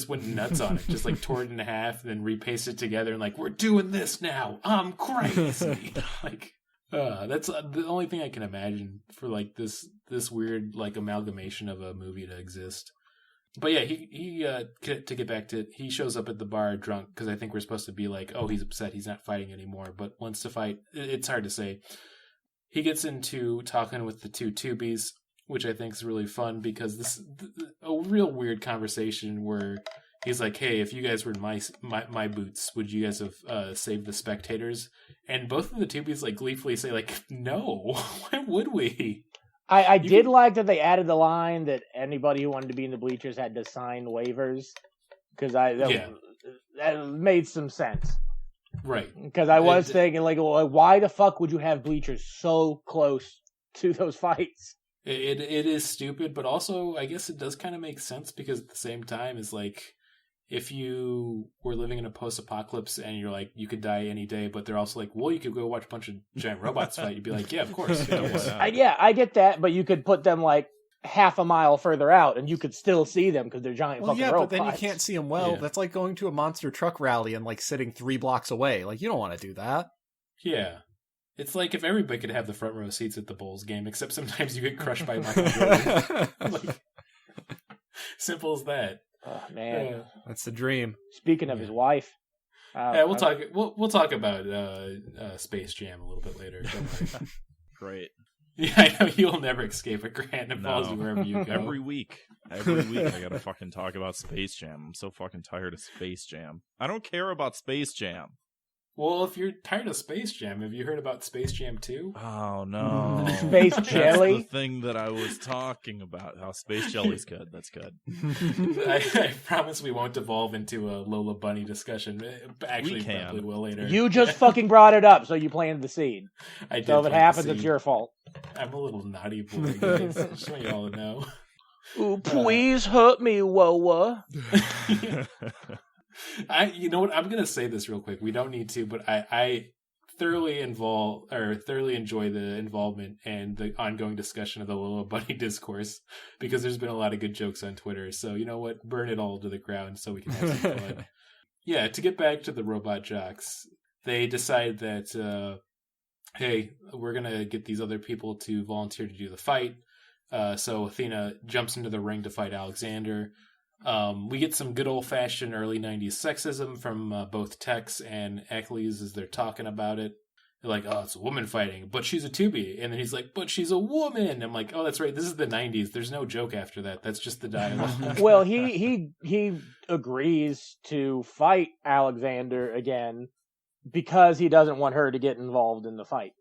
went nuts on it, just like tore it in half, then repasted it together, and like, we're doing this now. I'm crazy. Like, that's the only thing I can imagine for like this weird like amalgamation of a movie to exist. But yeah, he to get back to it, he shows up at the bar drunk because I think we're supposed to be like, oh, he's upset, he's not fighting anymore, but wants to fight. It's hard to say. He gets into talking with the two tubies, which I think is really fun because this a real weird conversation where he's like, hey, if you guys were in my boots, would you guys have saved the spectators? And both of the tubies like gleefully say like, no, why would we? I did like that they added the line that anybody who wanted to be in the bleachers had to sign waivers, because that made some sense. Right. Because I was thinking like, well, why the fuck would you have bleachers so close to those fights? It is stupid, but also I guess it does kind of make sense because at the same time it's like if you were living in a post-apocalypse and you're like, you could die any day, but they're also like, well, you could go watch a bunch of giant robots fight. You'd be like, yeah, of course. I get that, but you could put them like half a mile further out and you could still see them because they're giant fucking robots. But then you can't see them well. Yeah. That's like going to a monster truck rally and like sitting 3 blocks away. Like, you don't want to do that. Yeah. It's like if everybody could have the front row seats at the Bulls game, except sometimes you get crushed by Michael Jordan. Like, simple as that. Oh man, that's the dream. Speaking of his wife, we'll talk about Space Jam a little bit later. Great. Yeah, I know you'll never escape it, Grant. It follows you wherever you go. Every week I gotta fucking talk about Space Jam. I'm so fucking tired of Space Jam. I don't care about Space Jam. Well, if you're tired of Space Jam, have you heard about Space Jam 2? Oh, no. Space Jelly? That's the thing that I was talking about. How Space Jelly's good. That's good. I promise we won't devolve into a Lola Bunny discussion. Actually, we probably will later. You just fucking brought it up, so you planted the seed. I did. So if it happens, it's your fault. I'm a little naughty boy, guys. Just want you all to know. Ooh, please hurt me, Woa. You know what? I'm gonna say this real quick. We don't need to, but I thoroughly enjoy the involvement and the ongoing discussion of the Lola Bunny discourse because there's been a lot of good jokes on Twitter. So you know what? Burn it all to the ground so we can have some fun. Yeah. To get back to the robot jocks, they decide that hey, we're gonna get these other people to volunteer to do the fight. So Athena jumps into the ring to fight Alexander. We get some good old-fashioned early 90s sexism from both Tex and Achilles as they're talking about it. They're like, oh, it's a woman fighting, but she's a 2B. And then he's like, but she's a woman. I'm like, oh, that's right. This is the 90s. There's no joke after that. That's just the dialogue. Well, he agrees to fight Alexander again because he doesn't want her to get involved in the fight.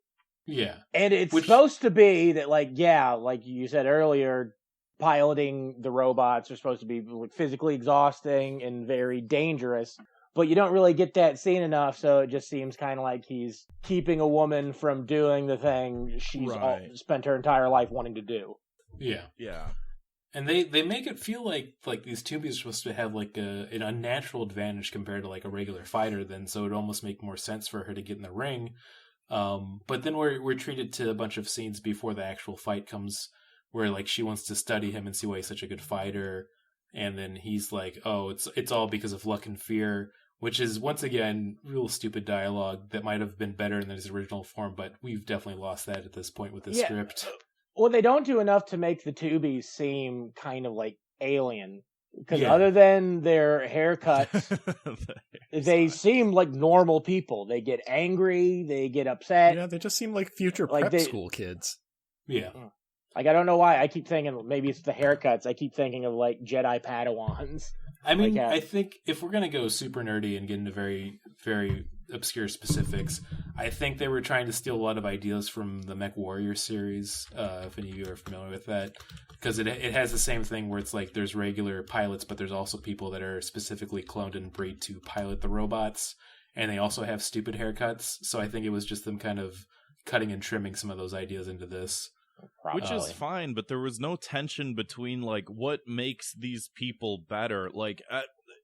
Yeah. And it's supposed to be that, like, yeah, like you said earlier, piloting the robots are supposed to be physically exhausting and very dangerous, but you don't really get that scene enough, so it just seems kind of like he's keeping a woman from doing the thing she's spent her entire life wanting to do. Yeah. Yeah. And they make it feel like these 2Bs are supposed to have like an unnatural advantage compared to like a regular fighter, then so it'd almost make more sense for her to get in the ring. But then we're treated to a bunch of scenes before the actual fight comes where like she wants to study him and see why he's such a good fighter, and then he's like, "Oh, it's all because of luck and fear," which is once again real stupid dialogue that might have been better in its original form, but we've definitely lost that at this point with the script. Well, they don't do enough to make the 2Bs seem kind of like alien, because other than their haircuts, they seem like normal people. They get angry, they get upset. Yeah, they just seem like future prep school kids. Yeah. Like, I don't know why I keep thinking, maybe it's the haircuts, I keep thinking of, like, Jedi Padawans. I mean, I think if we're going to go super nerdy and get into very, very obscure specifics, I think they were trying to steal a lot of ideas from the Mech Warrior series, if any of you are familiar with that. Because it has the same thing where it's like there's regular pilots, but there's also people that are specifically cloned and bred to pilot the robots. And they also have stupid haircuts. So I think it was just them kind of cutting and trimming some of those ideas into this. Probably. Which is fine, but there was no tension between like what makes these people better. Like,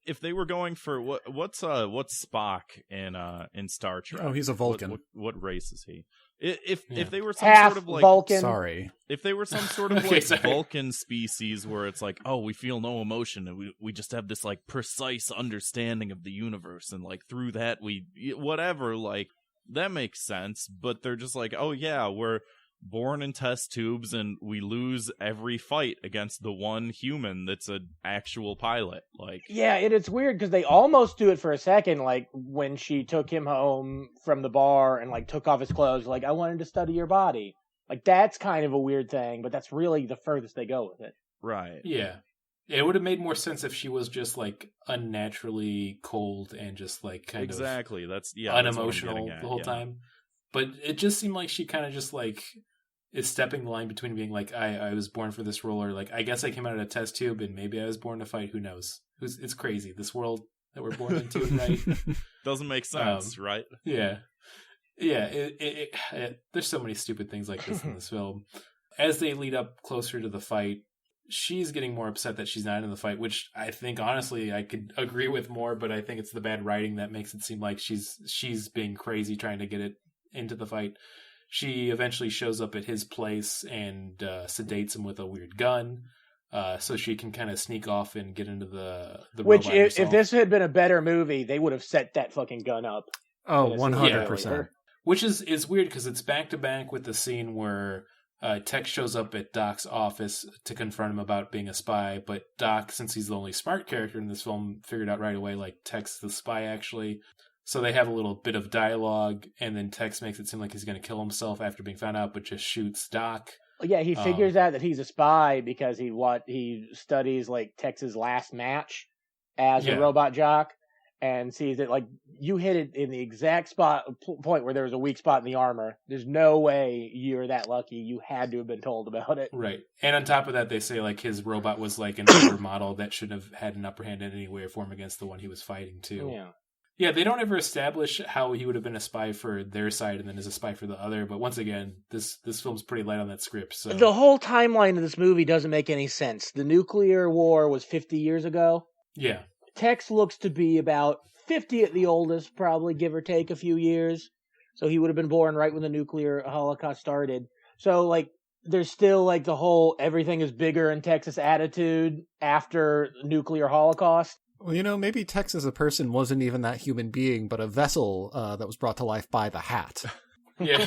if they were going for what's Spock in Star Trek? Oh, he's a Vulcan. What race is he? If they were some half sort of like Vulcan. Sorry, if they were some sort of like Vulcan species where it's like, oh, we feel no emotion and we just have this like precise understanding of the universe, and like through that we whatever, like that makes sense. But they're just like, oh yeah, we're born in test tubes and we lose every fight against the one human that's an actual pilot. Like, yeah, it's weird because they almost do it for a second, like when she took him home from the bar and like took off his clothes, like, I wanted to study your body. Like, that's kind of a weird thing, but that's really the furthest they go with it. Right. Yeah. It would have made more sense if she was just like unnaturally cold and just like kind of that's unemotional the whole time. But it just seemed like she kind of just like is stepping the line between being like, I was born for this role, or like, I guess I came out of a test tube and maybe I was born to fight. Who knows? It's crazy. This world that we're born into, right? Doesn't make sense, right? Yeah. Yeah. There's so many stupid things like this in this film. As they lead up closer to the fight, she's getting more upset that she's not in the fight, which I think honestly I could agree with more, but I think it's the bad writing that makes it seem like she's being crazy trying to get it into the fight. She eventually shows up at his place and sedates him with a weird gun, so she can kind of sneak off and get into the which robot herself. If this had been a better movie, they would have set that fucking gun up. Oh, 100%. Which is weird because it's back to back with the scene where Tex shows up at Doc's office to confront him about being a spy, but Doc, since he's the only smart character in this film, figured out right away, like, Tex the spy, actually. So they have a little bit of dialogue, and then Tex makes it seem like he's going to kill himself after being found out, but just shoots Doc. Yeah, he figures out that he's a spy because he studies, like, Tex's last match as a robot jock, and sees that, like, you hit it in the exact point where there was a weak spot in the armor. There's no way you're that lucky. You had to have been told about it. Right. And on top of that, they say, like, his robot was, like, an older model that shouldn't have had an upper hand in any way or form against the one he was fighting, too. Yeah. Yeah, they don't ever establish how he would have been a spy for their side and then as a spy for the other. But once again, this film's pretty light on that script. So the whole timeline of this movie doesn't make any sense. The nuclear war was 50 years ago. Yeah. Tex looks to be about 50 at the oldest, probably give or take a few years. So he would have been born right when the nuclear holocaust started. So, like, there's still, like, the whole everything is bigger in Texas attitude after nuclear holocaust. Well, maybe Tex as a person wasn't even that human being, but a vessel that was brought to life by the hat. Yeah,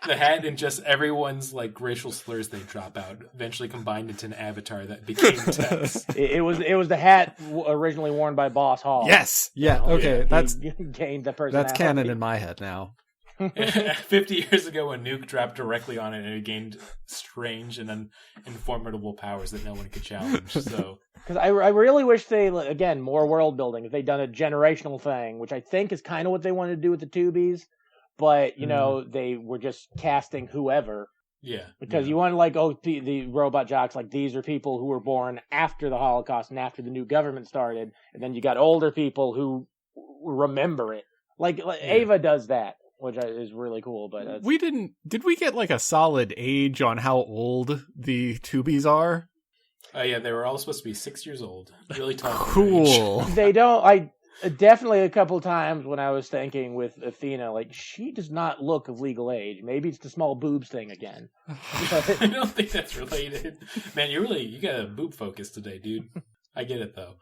the hat and just everyone's, like, racial slurs they drop out eventually combined into an avatar that became Tex. It was the hat originally worn by Boss Hall. Yes, yeah, okay, That's gained the personality. That's canon in my head now. 50 years ago, a nuke dropped directly on it, and it gained strange and formidable powers that no one could challenge. So, because I really wish they, again, more world building. If they'd done a generational thing, which I think is kind of what they wanted to do with the Tubies, but they were just casting whoever. Yeah, because you want to, like, the robot jocks, like, these are people who were born after the Holocaust and after the new government started, and then you got older people who remember it. Like Ava does that, which is really cool. But did we get, like, a solid age on how old the Tubies are? Yeah, they were all supposed to be 6 years old. Really tall. Cool. They don't. Definitely a couple times when I was thinking with Athena, like, she does not look of legal age. Maybe it's the small boobs thing again. I don't think that's related. Man, you got a boob focus today, dude. I get it, though.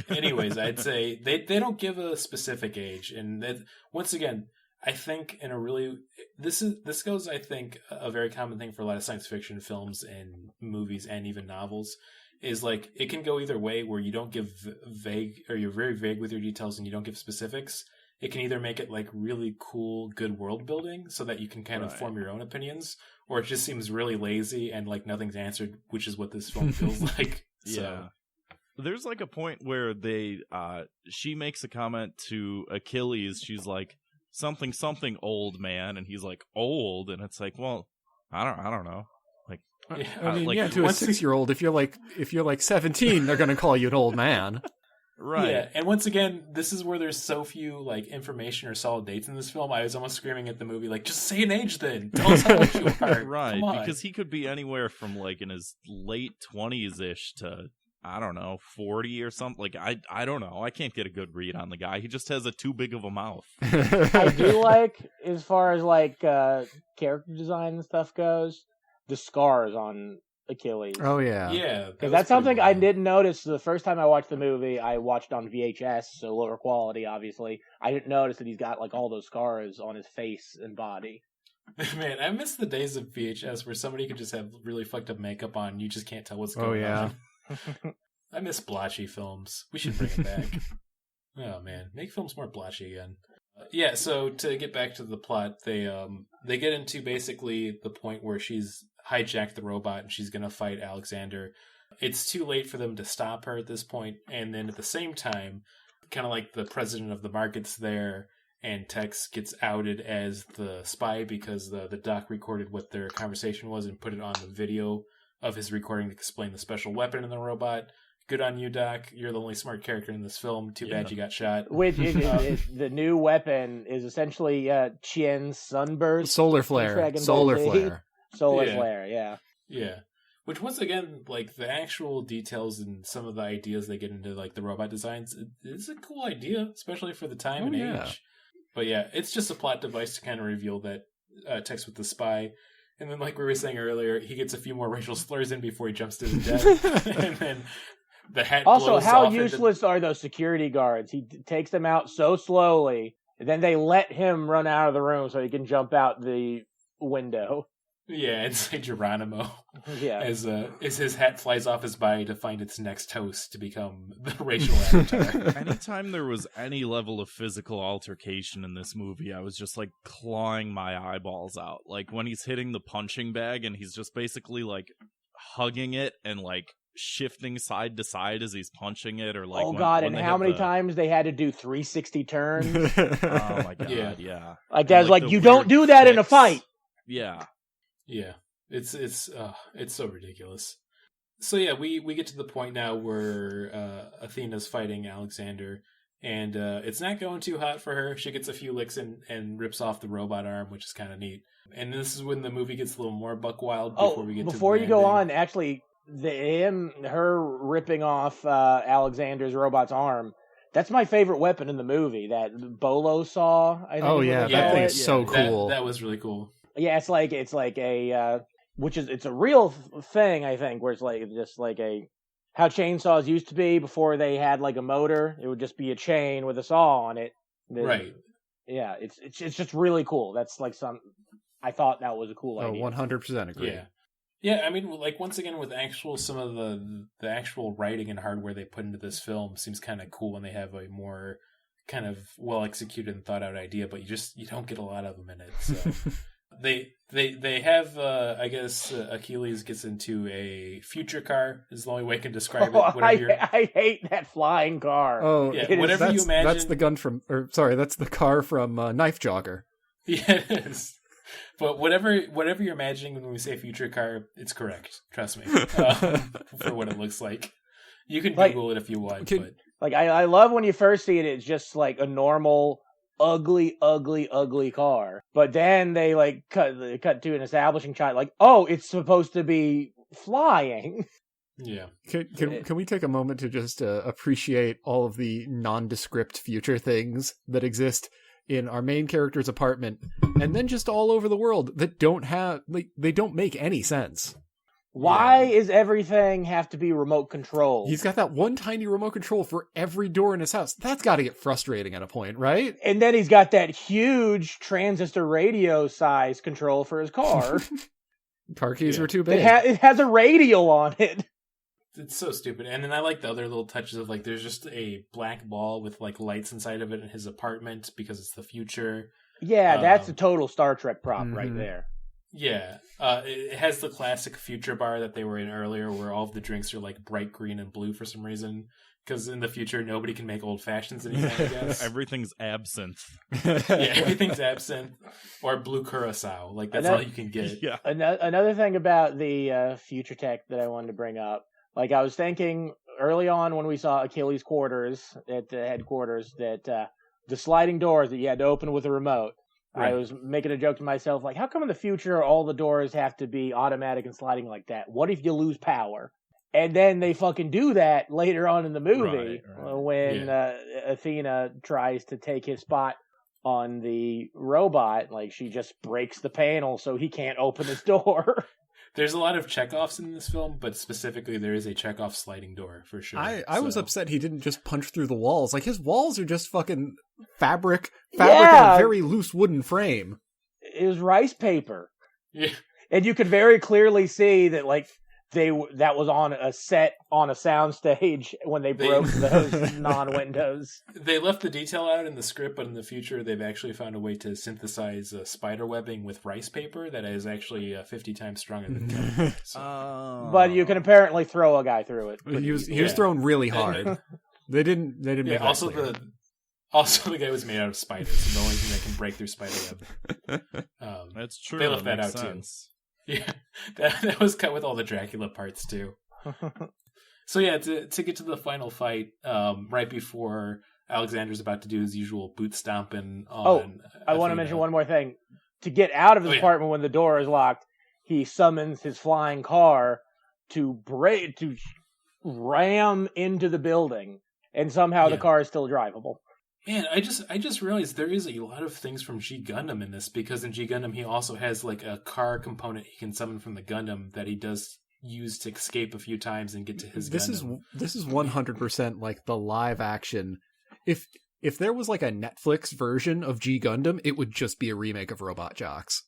Anyways, I'd say they don't give a specific age. And once again, I think this goes, I think, a very common thing for a lot of science fiction films and movies and even novels, is, like, it can go either way, where you don't give vague, or you're very vague with your details and you don't give specifics. It can either make it, like, really cool, good world building so that you can kind of form your own opinions, or it just seems really lazy and, like, nothing's answered, which is what this film feels like. Yeah. There's, like, a point where she makes a comment to Achilles. She's like, something old man, and he's like, old, and it's like, well, I don't know. To a 6-year-old, if you're like 17, they're gonna call you an old man. Right. Yeah, and once again, this is where there's so few, like, information or solid dates in this film. I was almost screaming at the movie, like, just say an age then. Tell us how old you are. Right, because he could be anywhere from, like, in his late 20s-ish to, I don't know, 40 or something. Like, I don't know. I can't get a good read on the guy. He just has too big of a mouth. I do like, as far as, like, character design and stuff goes, the scars on Achilles. Oh, yeah. Yeah. Because that's something I didn't notice the first time I watched the movie. I watched on VHS, so lower quality, obviously. I didn't notice that he's got, like, all those scars on his face and body. Man, I miss the days of VHS where somebody could just have really fucked up makeup on and you just can't tell what's going on. I miss blotchy films. We should bring it back. Oh, man. Make films more blotchy again. Yeah, so to get back to the plot, they get into basically the point where she's hijacked the robot and she's going to fight Alexander. It's too late for them to stop her at this point, and then at the same time, kind of like the president of the market's there, and Tex gets outed as the spy because the doc recorded what their conversation was and put it on the video of his recording to explain the special weapon in the robot. Good on you, Doc. You're the only smart character in this film. Too bad you got shot. Which the new weapon is essentially Qian's sunburst. Solar flare. Flare, yeah. Yeah. Which, once again, like, the actual details and some of the ideas they get into, like, the robot designs, it's a cool idea, especially for the time and age. But yeah, it's just a plot device to kind of reveal that Tex with the spy. And then, like we were saying earlier, he gets a few more racial slurs in before he jumps to his death. And then the hat also, blows how off useless are those security guards? He takes them out so slowly, and then they let him run out of the room so he can jump out the window. Yeah, it's like Geronimo. Yeah. As his hat flies off his body to find its next host to become the racial avatar. Anytime there was any level of physical altercation in this movie, I was just like clawing my eyeballs out. Like when he's hitting the punching bag and he's just basically like hugging it and like shifting side to side as he's punching it, or like and how many times they had to do 360 turns? Oh my god, yeah. Like that's like you don't do that in a fight. Yeah. Yeah, it's so ridiculous. So yeah, we get to the point now where Athena's fighting Alexander, and it's not going too hot for her. She gets a few licks and rips off the robot arm, which is kind of neat. And this is when the movie gets a little more buck wild before you go on, actually, her ripping off Alexander's robot's arm. That's my favorite weapon in the movie. That bolo saw. I think that thing's so cool. That was really cool. Yeah, it's like a it's a real thing, I think, where it's like just like how chainsaws used to be before they had like a motor. It would just be a chain with a saw on it. Right. Yeah, it's just really cool. That's like I thought that was a cool idea. 100% agree. Yeah. Yeah, I mean, like, once again, with some of the actual writing and hardware they put into this film seems kind of cool when they have a more kind of well executed and thought out idea, but you don't get a lot of them in it. So they have I guess Achilles gets into a future car is the only way I can describe it. I hate that flying car. Oh, yeah, whatever you imagine. That's that's the car from Knife Jogger. Yeah, it is. But whatever you're imagining when we say future car, it's correct. Trust me. For what it looks like. You can Google it if you want. But like I love when you first see it, it's just like a normal, ugly car. But then they like cut to an establishing shot, like, oh, it's supposed to be flying. Yeah. Can we take a moment to just appreciate all of the nondescript future things that exist in our main character's apartment, and then just all over the world that they don't make any sense. Why is everything have to be remote control? He's got that one tiny remote control for every door in his house. That's got to get frustrating at a point, right? And then he's got that huge transistor radio size control for his car. Car keys were too big. It has a radio on it. It's so stupid. And then I like the other little touches of, like, there's just a black ball with, like, lights inside of it in his apartment because it's the future. Yeah, that's a total Star Trek prop right there. Yeah. It has the classic future bar that they were in earlier where all of the drinks are, like, bright green and blue for some reason. Because in the future, nobody can make old fashions anymore, I guess. Everything's absinthe. Yeah, everything's absinthe. Or blue curacao. Like, that's all you can get. Yeah. Another thing about the future tech that I wanted to bring up, like, I was thinking early on when we saw Achilles' quarters at the headquarters that the sliding doors that you had to open with a remote, right. I was making a joke to myself, like, how come in the future all the doors have to be automatic and sliding like that? What if you lose power? And then they fucking do that later on in the movie when Athena tries to take his spot on the robot. Like, she just breaks the panel so he can't open his door. There's a lot of Chekhovs in this film, but specifically there is a Chekhov sliding door for sure. I was upset he didn't just punch through the walls. Like, his walls are just fucking fabric and a very loose wooden frame. It was rice paper. Yeah. And you could very clearly see that, like, that was on a set on a soundstage when they broke those non-windows. They left the detail out in the script, but in the future they've actually found a way to synthesize spider webbing with rice paper that is actually 50 times stronger than that. So. But you can apparently throw a guy through it. He was thrown really hard. They didn't make that also clear. The guy was made out of spiders, and the only thing that can break through spider web. That's true. They left that out sense. too. Yeah, that was cut with all the Dracula parts too. So yeah, to get to the final fight, right before Alexander's about to do his usual boot stomping on I want to mention one more thing. To get out of his apartment when the door is locked, he summons his flying car, to ram into the building, and somehow the car is still drivable. Man, I just realized there is a lot of things from G Gundam in this, because in G Gundam he also has like a car component he can summon from the Gundam that he does use to escape a few times and get to his Gundam. This is 100% like the live action. If there was like a Netflix version of G Gundam, it would just be a remake of Robot Jocks.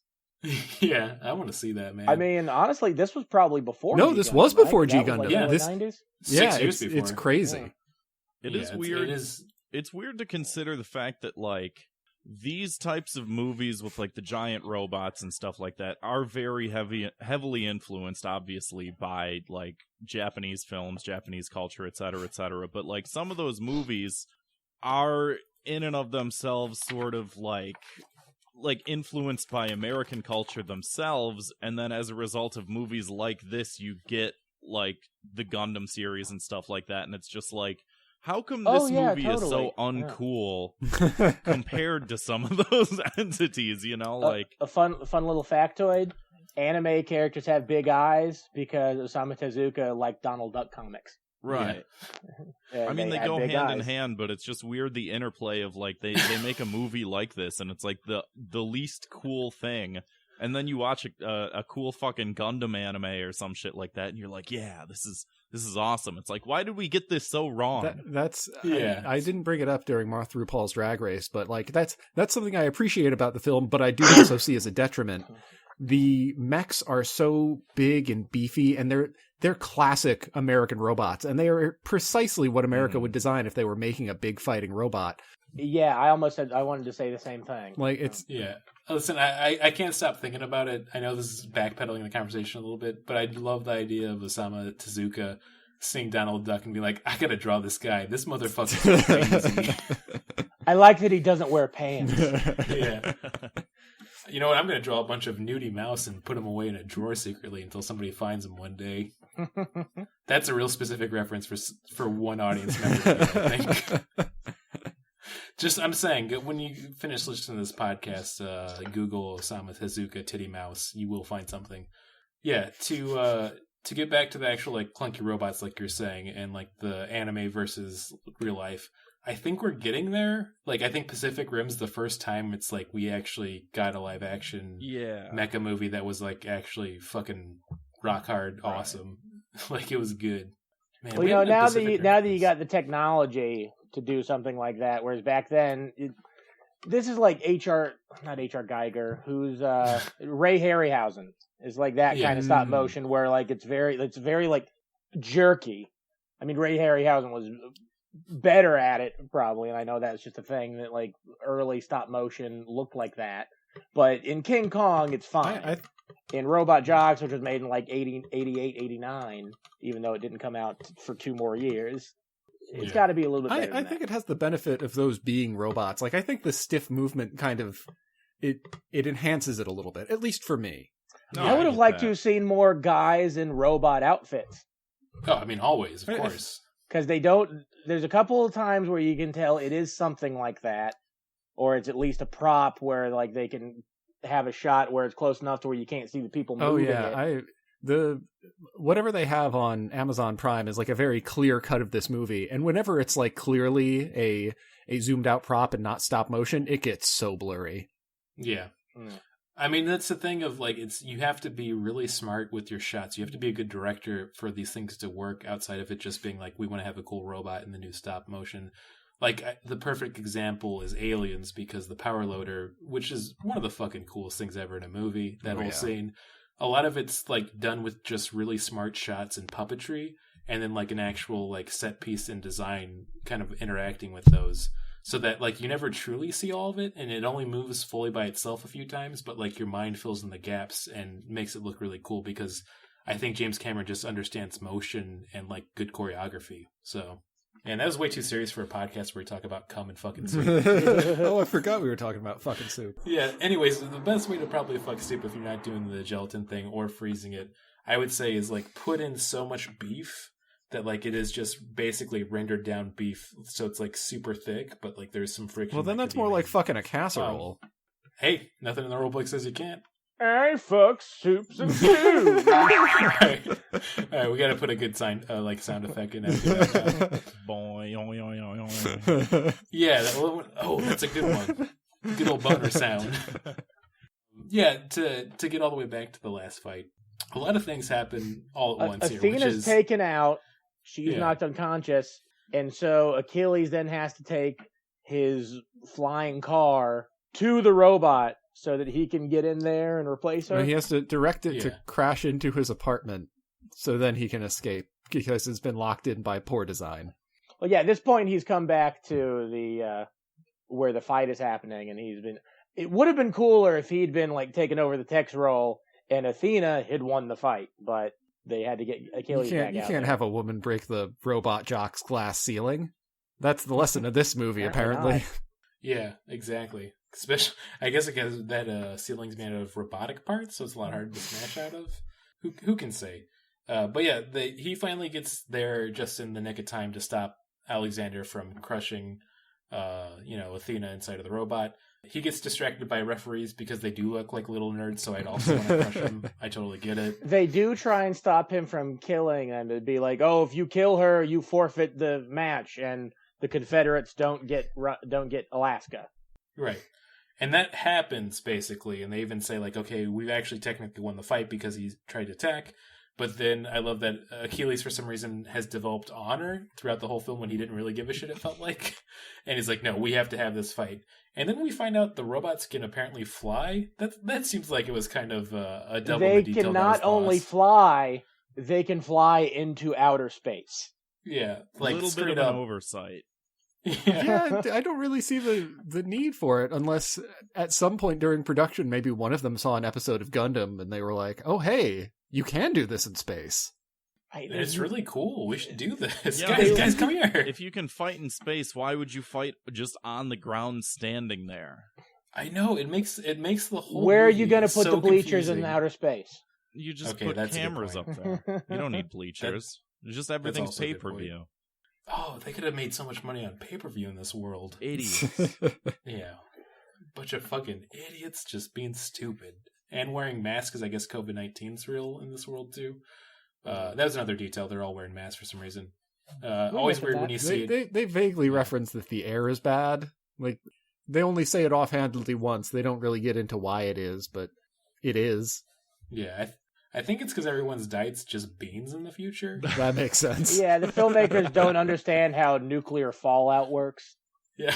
Yeah, I want to see that, man. I mean, honestly, this was probably before. No, G this Gundam, was before right? G That Gundam. was, like, Yeah, this 90s. 6 years before. It's crazy. Yeah. It is weird. It is. It's weird to consider the fact that, like, these types of movies with, like, the giant robots and stuff like that are very heavily influenced, obviously, by, like, Japanese films, Japanese culture, etc., but, like, some of those movies are, in and of themselves, sort of, like influenced by American culture themselves, and then as a result of movies like this, you get, like, the Gundam series and stuff like that, and it's just like, how come this movie is so uncool compared to some of those entities, you know? Like a fun little factoid: anime characters have big eyes because Osamu Tezuka liked Donald Duck comics. Right. Yeah. I mean, they go hand in eyes. hand, but it's just weird the interplay of, like, they make a movie like this, and it's like the least cool thing, and then you watch a cool fucking Gundam anime or some shit like that, and you're like, yeah, this is awesome. It's like, why did we get this so wrong? I didn't bring it up during Marth RuPaul's Drag Race, but like that's something I appreciate about the film, but I do also see as a detriment. The mechs are so big and beefy, and they're classic American robots, and they are precisely what America would design if they were making a big fighting robot. Yeah, I wanted to say the same thing. Like, it's Listen, I can't stop thinking about it. I know this is backpedaling the conversation a little bit, but I love the idea of Osamu Tezuka seeing Donald Duck and be like, I gotta draw this guy. This motherfucker's crazy. I like that he doesn't wear pants. Yeah. You know what? I'm going to draw a bunch of nudie mouse and put them away in a drawer secretly until somebody finds them one day. That's a real specific reference for one audience member, I think. I'm saying, when you finish listening to this podcast, Google Osamu Tezuka titty mouse. You will find something. Yeah, to get back to the actual, like, clunky robots, like you're saying, and, like, the anime versus real life, I think we're getting there. Like, I think Pacific Rim's the first time it's like we actually got a live action mecha movie that was, like, actually fucking rock hard awesome. Like, it was good. Man, well, you know, now that you got the technology to do something like that, whereas back then, this is like not H.R. Geiger, who's Ray Harryhausen is like that kind of stop motion where, like, it's very like jerky. I mean, Ray Harryhausen was better at it probably, and I know that's just a thing that, like, early stop motion looked like that, but in King Kong it's fine. In Robot Jocks, which was made in like 88, 89, even though it didn't come out for 2 more years, it's got to be a little bit better. I think it has the benefit of those being robots. Like, I think the stiff movement kind of it enhances it a little bit, at least for me. No, I would have liked to have seen more guys in robot outfits. Oh, I mean, always, of course. Because they don't. There's a couple of times where you can tell it is something like that, or it's at least a prop where, like, they can have a shot where it's close enough to where you can't see the people moving. Oh yeah, whatever they have on Amazon Prime is like a very clear cut of this movie, and whenever it's like clearly a zoomed out prop and not stop motion, it gets so blurry. Yeah. I mean, that's the thing of, like, you have to be really smart with your shots. You have to be a good director for these things to work outside of it just being like, we want to have a cool robot in the new stop motion. Like, the perfect example is Aliens, because the power loader, which is one of the fucking coolest things ever in a movie, that whole scene, a lot of it's, like, done with just really smart shots and puppetry, and then, like, an actual, like, set piece and design kind of interacting with those. So that, like, you never truly see all of it, and it only moves fully by itself a few times, but, like, your mind fills in the gaps and makes it look really cool, because I think James Cameron just understands motion and, like, good choreography. So, and that was way too serious for a podcast where we talk about cum and fucking soup. Oh, I forgot we were talking about fucking soup. Yeah, anyways, the best way to probably fuck soup if you're not doing the gelatin thing or freezing it, I would say, is, like, put in so much beef that, like, it is just basically rendered down beef, so it's, like, super thick, but, like, there's some friction. Well, then that's more like fucking a casserole. Hey, nothing in the rulebook says you can't. I fuck soups and stews. All right, we got to put a good sound effect in after that. Boy, Yeah, that's a good one. Good old boner sound. Yeah, to get all the way back to the last fight, a lot of things happen all at once here. Athena's taken out. She's knocked unconscious. And so Achilles then has to take his flying car to the robot so that he can get in there and replace her. He has to direct it to crash into his apartment so then he can escape because it's been locked in by poor design. Well, yeah, at this point he's come back to the where the fight is happening, and it would have been cooler if he'd been like taking over the tech's role and Athena had won the fight, but they had to get Achilles back out. You can't have a woman break the robot jock's glass ceiling. That's the lesson of this movie, apparently. Yeah, exactly. Especially, I guess because that ceiling's made out of robotic parts, so it's a lot harder to smash out of. Who can say? But yeah, he finally gets there just in the nick of time to stop Alexander from crushing, Athena inside of the robot. He gets distracted by referees because they do look like little nerds, so I'd also want to crush them. I totally get it. They do try and stop him from killing them. It'd be like, oh, if you kill her, you forfeit the match, and the Confederates don't get Alaska. Right. And that happens, basically, and they even say, like, okay, we've actually technically won the fight because he tried to attack, but then I love that Achilles, for some reason, has developed honor throughout the whole film when he didn't really give a shit, it felt like. And he's like, no, we have to have this fight. And then we find out the robots can apparently fly. That seems like it was kind of a devil in the detail. They can not only fly, they can fly into outer space. Yeah. Like, a little bit of an oversight. Yeah, I don't really see the need for it unless at some point during production, maybe one of them saw an episode of Gundam and they were like, oh, hey, you can do this in space. It's really cool. We should do this. Yeah, guys, come here. If you can fight in space, why would you fight just on the ground standing there? I know. It makes the whole Where are you going to put so the bleachers confusing. in outer space? You just put cameras up there. You don't need bleachers. Just everything's pay-per-view. Oh, they could have made so much money on pay-per-view in this world. Idiots. Yeah. Bunch of fucking idiots just being stupid. And wearing masks, because I guess COVID-19's real in this world, too. That was another detail. They're all wearing masks for some reason. Always weird when you see it. They vaguely reference that the air is bad. Like, they only say it offhandedly once. They don't really get into why it is, but it is. Yeah, I think it's because everyone's diet's just beans in the future. That makes sense. Yeah, the filmmakers don't understand how nuclear fallout works. Yeah,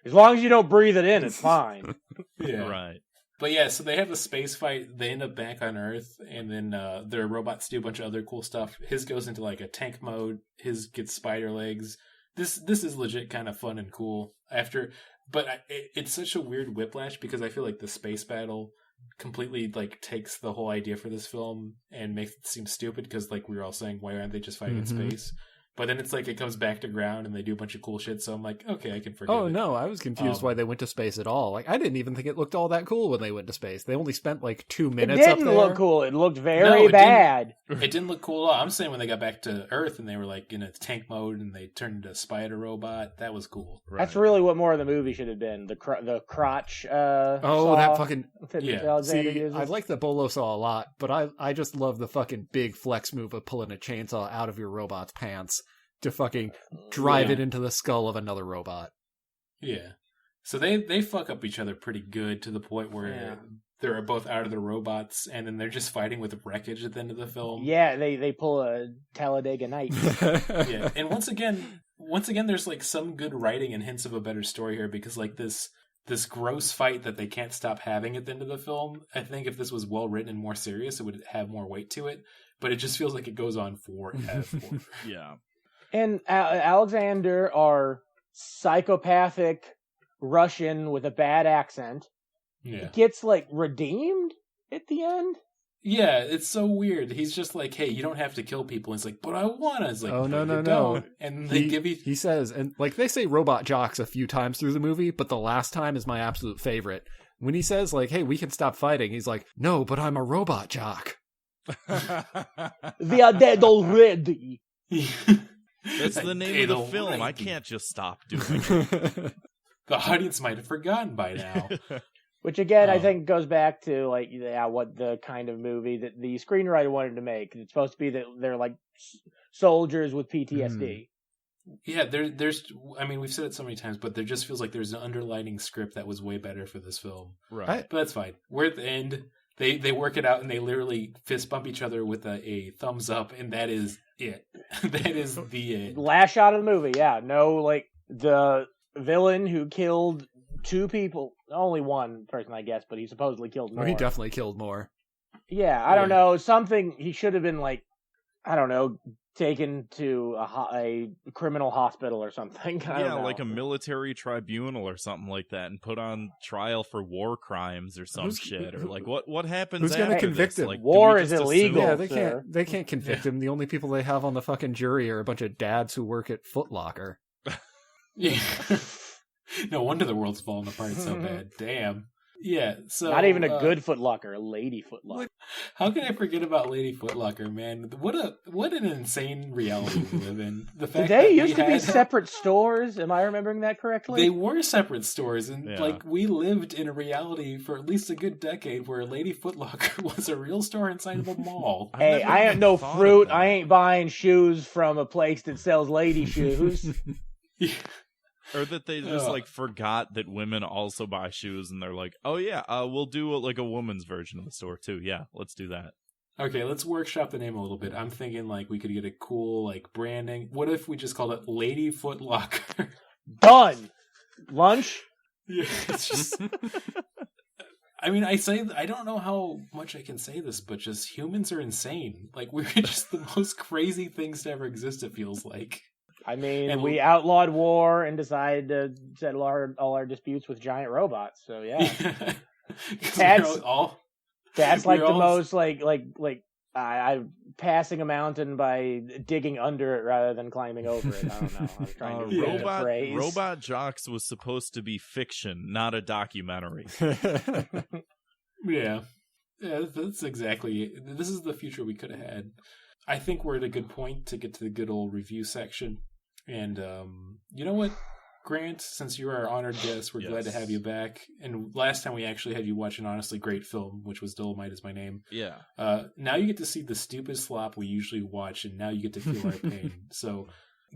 as long as you don't breathe it in, it's fine. Yeah, right. But yeah, so they have a space fight. They end up back on Earth, and then their robots do a bunch of other cool stuff. His goes into like a tank mode. His gets spider legs. This is legit kind of fun and cool. But it's such a weird whiplash because I feel like the space battle completely like takes the whole idea for this film and makes it seem stupid because like we were all saying, why aren't they just fighting in space? But then it's like it comes back to ground and they do a bunch of cool shit. So I'm like, okay, I can forgive it. Oh, no, I was confused why they went to space at all. Like, I didn't even think it looked all that cool when they went to space. They only spent like 2 minutes up there. It didn't look cool. It looked very bad. It didn't look cool at all. I'm saying when they got back to Earth and they were like in a tank mode and they turned into a spider robot, that was cool. Right. That's really what more of the movie should have been. The crotch saw that fucking... Yeah. See, I like the bolo saw a lot, but I just love the fucking big flex move of pulling a chainsaw out of your robot's pants to fucking drive it into the skull of another robot. Yeah. So they fuck up each other pretty good to the point where they're both out of the robots and then they're just fighting with wreckage at the end of the film. Yeah, they pull a Talladega Night. Yeah. And once again there's like some good writing and hints of a better story here because like this gross fight that they can't stop having at the end of the film, I think if this was well written and more serious, it would have more weight to it. But it just feels like it goes on forever. Yeah. And Alexander, our psychopathic Russian with a bad accent, gets like redeemed at the end. Yeah, it's so weird. He's just like, hey, you don't have to kill people. And it's like, but I want to. It's like, oh, no. And they he says, and like they say robot jocks a few times through the movie, but the last time is my absolute favorite. When he says like, hey, we can stop fighting, he's like, no, but I'm a robot jock. They are dead already. That's the name of the film. Already. I can't just stop doing it. The audience might have forgotten by now. Which again, I think goes back to like what the kind of movie that the screenwriter wanted to make. It's supposed to be that they're like soldiers with PTSD. Yeah, there's. I mean, we've said it so many times, but there just feels like there's an underlining script that was way better for this film. Right, but that's fine. We're at the end. They work it out and they literally fist bump each other with a thumbs up, and that is it. That is the end. Last shot of the movie. Yeah, no, like the villain who killed 2 people, only one person, I guess, but he supposedly killed more. He definitely killed more. Yeah, I don't know. Something he should have been like, I don't know, taken to a criminal hospital or something. I don't know. Like a military tribunal or something like that, and put on trial for war crimes or some shit. Or like what happens? Who's going to convict him? Like, war is illegal. Yeah, they can't convict him. The only people they have on the fucking jury are a bunch of dads who work at Footlocker. Yeah. No wonder the world's falling apart so bad. Damn. Yeah, so not even a good Footlocker, a lady Footlocker. How can I forget about Lady Footlocker, man? What an insane reality we live in. The fact Did they used to be separate stores? Am I remembering that correctly? They were separate stores, and like we lived in a reality for at least a good decade where Lady Footlocker was a real store inside of a mall. Hey, I ain't no fruit. I ain't buying shoes from a place that sells lady shoes. Yeah. Or that they just like forgot that women also buy shoes, and they're like, "Oh yeah, we'll do like a woman's version of the store too. Yeah, let's do that." Okay, let's workshop the name a little bit. I'm thinking like we could get a cool like branding. What if we just called it Lady Footlocker? Done. Lunch. Yeah, it's just. I mean, I don't know how much I can say this, but just humans are insane. Like we're just the most crazy things to ever exist. It feels like. I mean, we outlawed war and decided to settle all our disputes with giant robots. So yeah, that's like the most like I passing a mountain by digging under it rather than climbing over it. I don't know. I'm trying to Robot Jocks was supposed to be fiction, not a documentary. Yeah, that's exactly. This is the future we could have had. I think we're at a good point to get to the good old review section. And you know what, Grant? Since you're our honored guest, we're glad to have you back. And last time we actually had you watch an honestly great film, which was Dolomite Is My Name. Yeah. Now you get to see the stupid slop we usually watch, and now you get to feel our pain. So,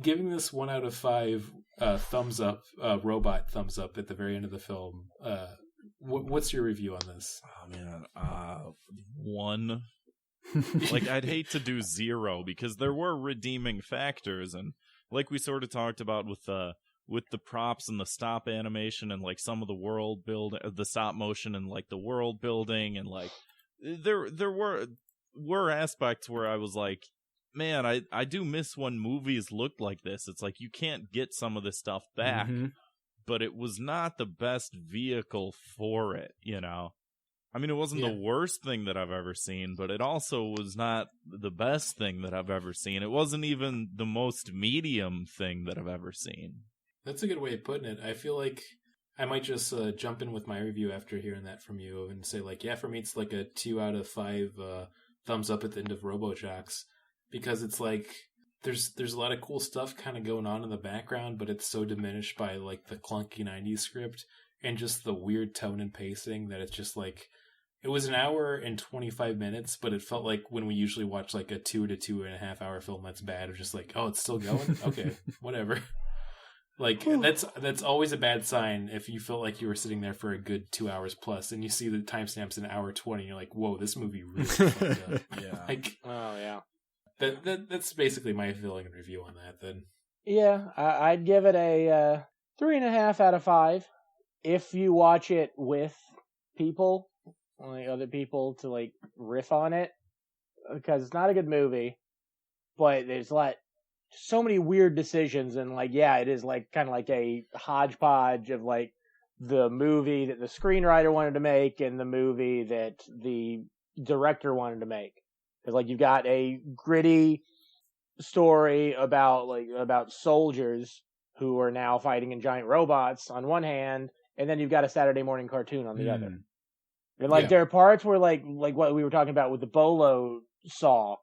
giving this 1 out of 5 thumbs up, robot thumbs up at the very end of the film. What's your review on this? Oh man, 1. Like I'd hate to do 0 because there were redeeming factors, and like we sort of talked about with the props and the stop animation and like some of the world build, the stop motion and like the world building, and like there were aspects where I was like, man, I do miss when movies looked like this. It's like you can't get some of this stuff back, but it was not the best vehicle for it, you know. I mean, it wasn't the worst thing that I've ever seen, but it also was not the best thing that I've ever seen. It wasn't even the most medium thing that I've ever seen. That's a good way of putting it. I feel like I might just jump in with my review after hearing that from you and say, like, yeah, for me, it's like a 2 out of 5 thumbs up at the end of RoboJocks, because it's like there's a lot of cool stuff kind of going on in the background, but it's so diminished by like the clunky 90s script and just the weird tone and pacing that it's just like. It was an hour and 25 minutes, but it felt like when we usually watch like a 2 to 2.5 hour film that's bad, it's just like, oh, it's still going? Okay, whatever. Like, that's always a bad sign if you feel like you were sitting there for a good 2 hours plus and you see the timestamps in 1:20, and you're like, whoa, this movie really fucked up. Yeah. Like, oh, yeah. That's basically my feeling and review on that, then. Yeah, I'd give it a 3.5 out of 5 if you watch it with people. Like other people to like riff on it, because it's not a good movie, but there's like so many weird decisions, and like it is like kind of like a hodgepodge of like the movie that the screenwriter wanted to make and the movie that the director wanted to make. Because like you've got a gritty story about soldiers who are now fighting in giant robots on one hand, and then you've got a Saturday morning cartoon on the other. And like there are parts where like what we were talking about with the Bolo saw,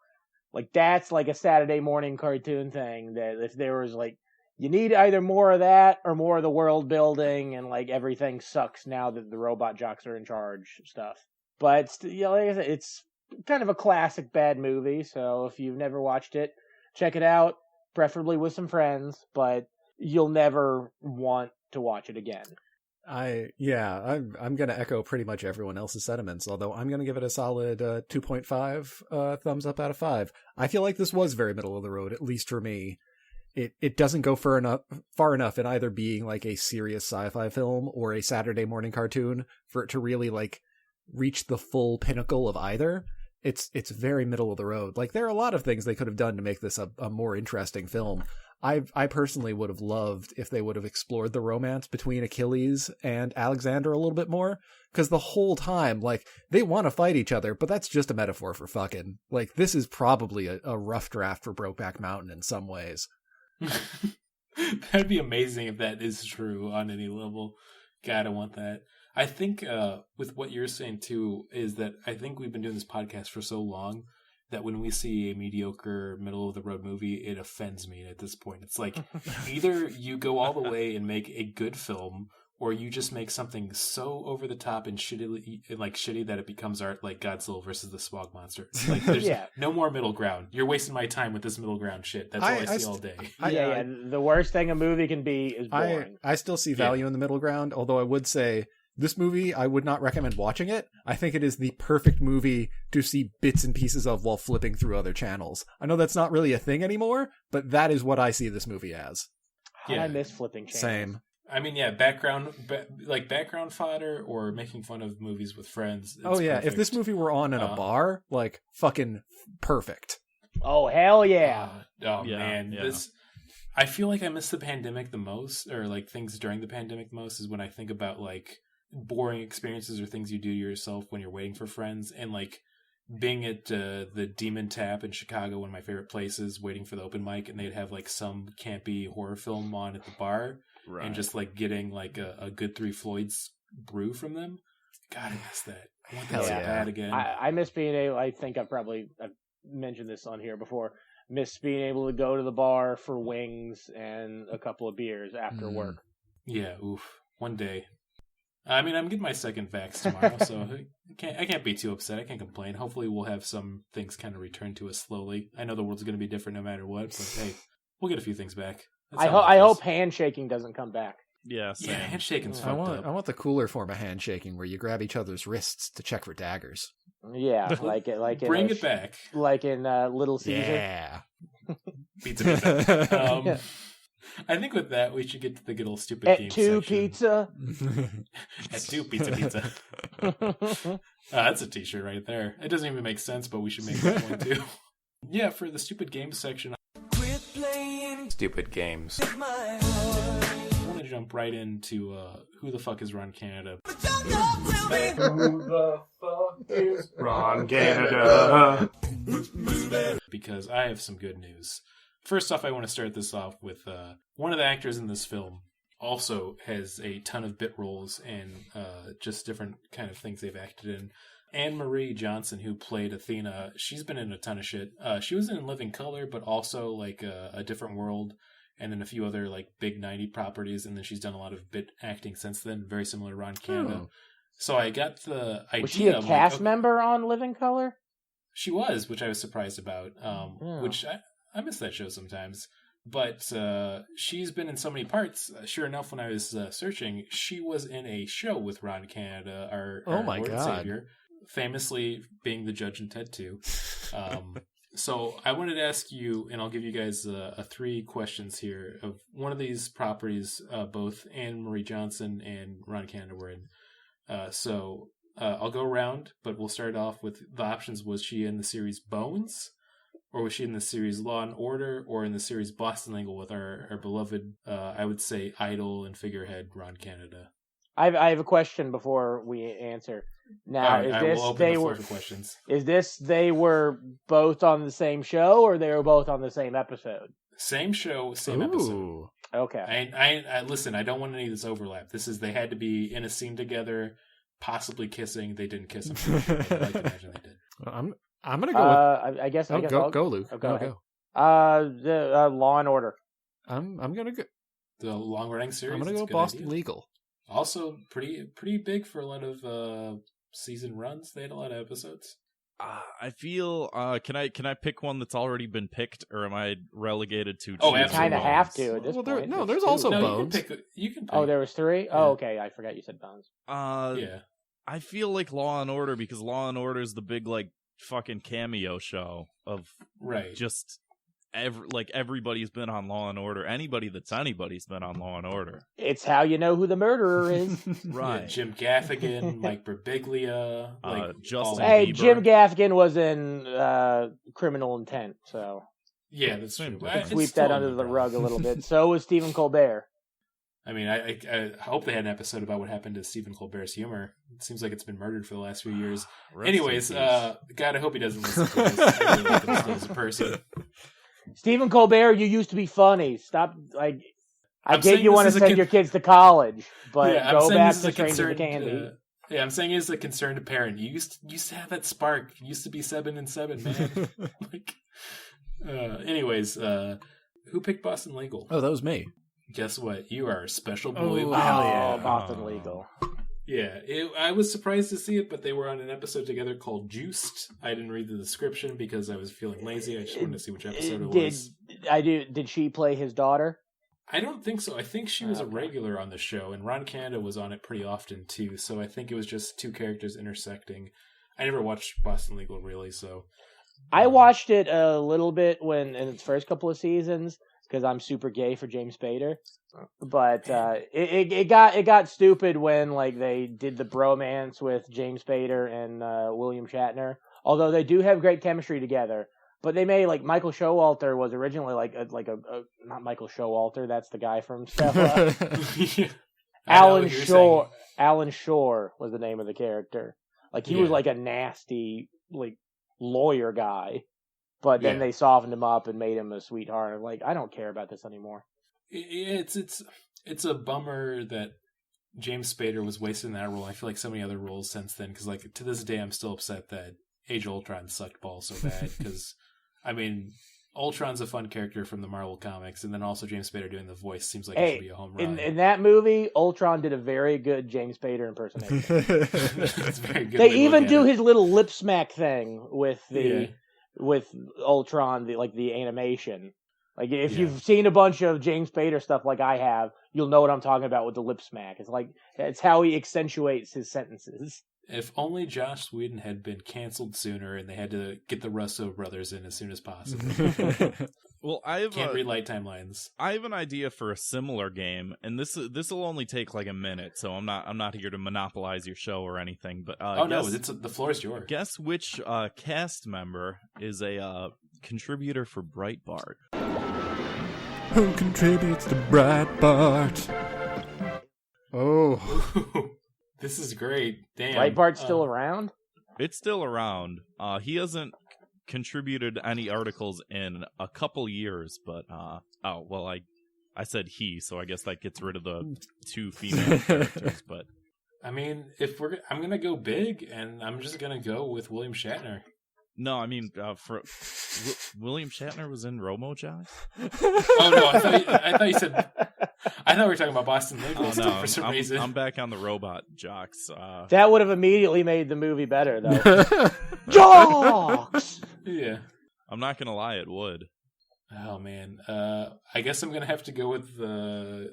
like that's like a Saturday morning cartoon thing that if there was like you need either more of that or more of the world building and like everything sucks now that the robot jocks are in charge stuff. But you know, like I said, it's kind of a classic bad movie. So if you've never watched it, check it out, preferably with some friends. But you'll never want to watch it again. I'm going to echo pretty much everyone else's sentiments, although I'm going to give it a solid 2.5 thumbs up out of 5. I feel like this was very middle of the road, at least for me. It doesn't go far enough in either being like a serious sci-fi film or a Saturday morning cartoon for it to really like reach the full pinnacle of either. It's very middle of the road. Like, there are a lot of things they could have done to make this a more interesting film. I personally would have loved if they would have explored the romance between Achilles and Alexander a little bit more, because the whole time, like, they want to fight each other, but that's just a metaphor for fucking. Like, this is probably a rough draft for Brokeback Mountain in some ways. That'd be amazing if that is true on any level. God, I want that. I think with what you're saying too is that I think we've been doing this podcast for so long that when we see a mediocre middle of the road movie, it offends me at this point. It's like either you go all the way and make a good film, or you just make something so over the top and shitty that it becomes art, like Godzilla versus the Smog Monster. Like, there's no more middle ground. You're wasting my time with this middle ground shit. That's all I see all day. The worst thing a movie can be is boring. I still see value in the middle ground, although I would say this movie, I would not recommend watching it. I think it is the perfect movie to see bits and pieces of while flipping through other channels. I know that's not really a thing anymore, but that is what I see this movie as. I miss flipping channels. Same. I mean, background fodder or making fun of movies with friends. Perfect. If this movie were on in a bar, like, fucking perfect. Oh, hell yeah. Man. Yeah. I feel like I miss the pandemic the most, or like things during the pandemic the most, is when I think about like boring experiences or things you do to yourself when you're waiting for friends, and like being at the Demon Tap in Chicago, one of my favorite places, waiting for the open mic, and they'd have like some campy horror film on at the bar, right, and just like getting like a good 3 Floyds brew from them. God, I miss that. I want that so bad again. I miss being able, I think I've mentioned this on here before, miss being able to go to the bar for wings and a couple of beers after work. Yeah, oof. One day. I mean, I'm getting my second vax tomorrow, so I can't be too upset. I can't complain. Hopefully we'll have some things kind of return to us slowly. I know the world's going to be different no matter what, but hey, we'll get a few things back. I hope handshaking doesn't come back. Yeah, same. Yeah, handshaking's fucked up. I want the cooler form of handshaking where you grab each other's wrists to check for daggers. Yeah, Bring it back. Like in Little Caesar. Yeah. Pizza. I think with that, we should get to the good old stupid game section. At 2 pizza. That's a t-shirt right there. It doesn't even make sense, but we should make that one too. Yeah, for the stupid games section. Quit playing stupid games. I want to jump right into who the fuck is Ron Canada? Who the fuck is Ron Canada? Because I have some good news. First off, I want to start this off with one of the actors in this film also has a ton of bit roles and just different kind of things they've acted in. Anne-Marie Johnson, who played Athena, she's been in a ton of shit. She was in Living Color, but also like A Different World, and then a few other like big 90s properties, and then she's done a lot of bit acting since then, very similar to Ron Canada. So I got the idea. Was she a cast member on Living Color? She was, which I was surprised about, which I miss that show sometimes. But she's been in so many parts. Sure enough, when I was searching, she was in a show with Ron Canada, our Lord and Savior, famously being the judge in Ted 2. So I wanted to ask you, and I'll give you guys 3 questions here. Of one of these properties, both Anne-Marie Johnson and Ron Canada were in. So I'll go around, but we'll start off with the options. Was she in the series Bones? Or was she in the series Law and Order, or in the series Boston Legal with our beloved, I would say, idol and figurehead, Ron Canada? I have a question before we answer. Now, is this they were both on the same show, or they were both on the same episode? Same show, same episode. Okay. I listen, I don't want any of this overlap. They had to be in a scene together, possibly kissing. They didn't kiss. I'd like to imagine they did. I'm gonna go with. I guess. Go, Luke. Go. The Law and Order. I'm gonna go. The long-running series. I'm gonna go It's a good Boston idea. Legal. Also, pretty big for a lot of season runs. They had a lot of episodes. I feel. Can I pick one that's already been picked, or am I relegated to? Oh, choose absolutely. Kind of Bones? have to at this point. No, there's two. also No, Bones. You can pick. Oh, there was 3? Yeah. Oh, okay. I forgot you said Bones. Yeah. I feel like Law and Order, because Law and Order is the big like fucking cameo show of Right. just everybody's been on Law and Order. Anybody's been on Law and Order. It's how you know who the murderer is. Right. Yeah, Jim Gaffigan, Mike Birbiglia, Justin Hey, Bieber. Jim Gaffigan was in Criminal Intent, so Yeah, that's true. It's sweep still that under the rug a little bit. So was Stephen Colbert. I mean, I hope they had an episode about what happened to Stephen Colbert's humor. It seems like it's been murdered for the last few years. Rest Anyways, in peace. God, I hope he doesn't listen to this. I really like him still as a person. Stephen Colbert, you used to be funny. Stop, like, I I'm get saying you this want to as a send your kids to college, but Yeah, I'm go saying back this as to a Stranger to concerned, Candy. Yeah, I'm saying it as a concerned parent. You used to have that spark. You used to be 7 and 7, man. Anyways, who picked Boston Legal? Oh, that was me. Guess what? You are a special boy. Oh, Lou. hell yeah. Boston Legal. Yeah, I was surprised to see it, but they were on an episode together called Juiced. I didn't read the description because I was feeling lazy. I just wanted to see which episode it was. Did she play his daughter? I don't think so. I think she was a regular on the show, and Ron Canada was on it pretty often too. So I think it was just two characters intersecting. I never watched Boston Legal really, so I watched it a little bit in its first couple of seasons because I'm super gay for James Spader. But it got stupid when like they did the bromance with James Spader and William Shatner. Although they do have great chemistry together, but they made like Michael Showalter was originally like a not Michael Showalter. That's the guy from Stella. Alan Shore was the name of the character. Like he was like a nasty like lawyer guy, but then they softened him up and made him a sweetheart. I'm like, I don't care about this anymore. It's a bummer that James Spader was wasted in that role. I feel like so many other roles since then, because like to this day I'm still upset that Age of Ultron sucked balls so bad. Because I mean, Ultron's a fun character from the Marvel comics, and then also James Spader doing the voice seems like it should be a home run. In that movie, Ultron did a very good James Spader impersonation. That's very good. They even do his little lip smack thing with with Ultron, the animation. Like, if you've seen a bunch of James Spader stuff like I have, you'll know what I'm talking about with the lip smack. It's like, it's how he accentuates his sentences. If only Joss Whedon had been canceled sooner and they had to get the Russo brothers in as soon as possible. Well, Can't relight timelines. I have an idea for a similar game, and this will only take like a minute, so I'm not here to monopolize your show or anything. But the floor is yours. Guess which cast member is a contributor for Breitbart? Who contributes to Breitbart? Oh. This is great. Damn. Breitbart's still around? It's still around. He hasn't contributed any articles in a couple years, but I said he, so I guess that gets rid of the two female characters. But I mean, I'm gonna go big, and I'm just gonna go with William Shatner. No, I mean, William Shatner was in Romo Jocks? Oh, no, I thought you said... I thought we were talking about Boston Legal for some reason. I'm back on the Robot Jocks. That would have immediately made the movie better, though. Jocks! Yeah. I'm not going to lie, it would. Oh, man. I guess I'm going to have to go with I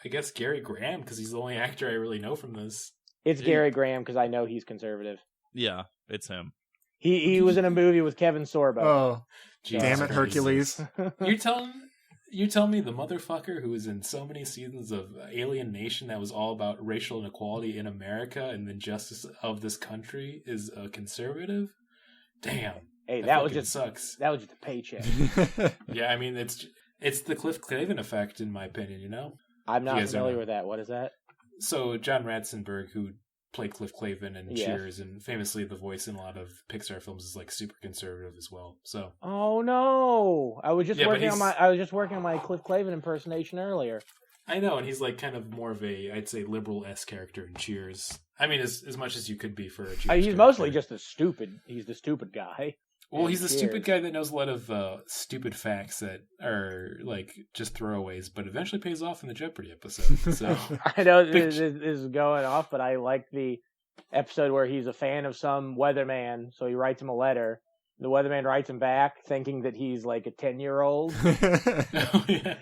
guess Gary Graham, because he's the only actor I really know from this. It's Gary Graham, because I know he's conservative. Yeah, it's him. He was in a movie with Kevin Sorbo. Oh, Jesus damn it, Hercules. You tell me the motherfucker who was in so many seasons of Alien Nation that was all about racial inequality in America and the injustice of this country is a conservative? Damn. Hey, sucks. That was just a paycheck. Yeah, I mean, it's the Cliff Clavin effect, in my opinion, you know? I'm not familiar with that. What is that? So, John Ratzenberg, who played Cliff Clavin in Cheers and famously the voice in a lot of Pixar films, is like super conservative as well. So, oh no, I was just working on my Cliff Clavin impersonation earlier. I know, and he's like kind of more of a, I'd say, liberal-esque character in Cheers. I mean, as much as you could be for a Cheers he's mostly just he's the stupid guy. Well, he's the stupid guy that knows a lot of stupid facts that are like just throwaways, but eventually pays off in the Jeopardy episode. So I know this is going off, but I like the episode where he's a fan of some weatherman, so he writes him a letter. The weatherman writes him back, thinking that he's like a 10-year-old. Oh yeah.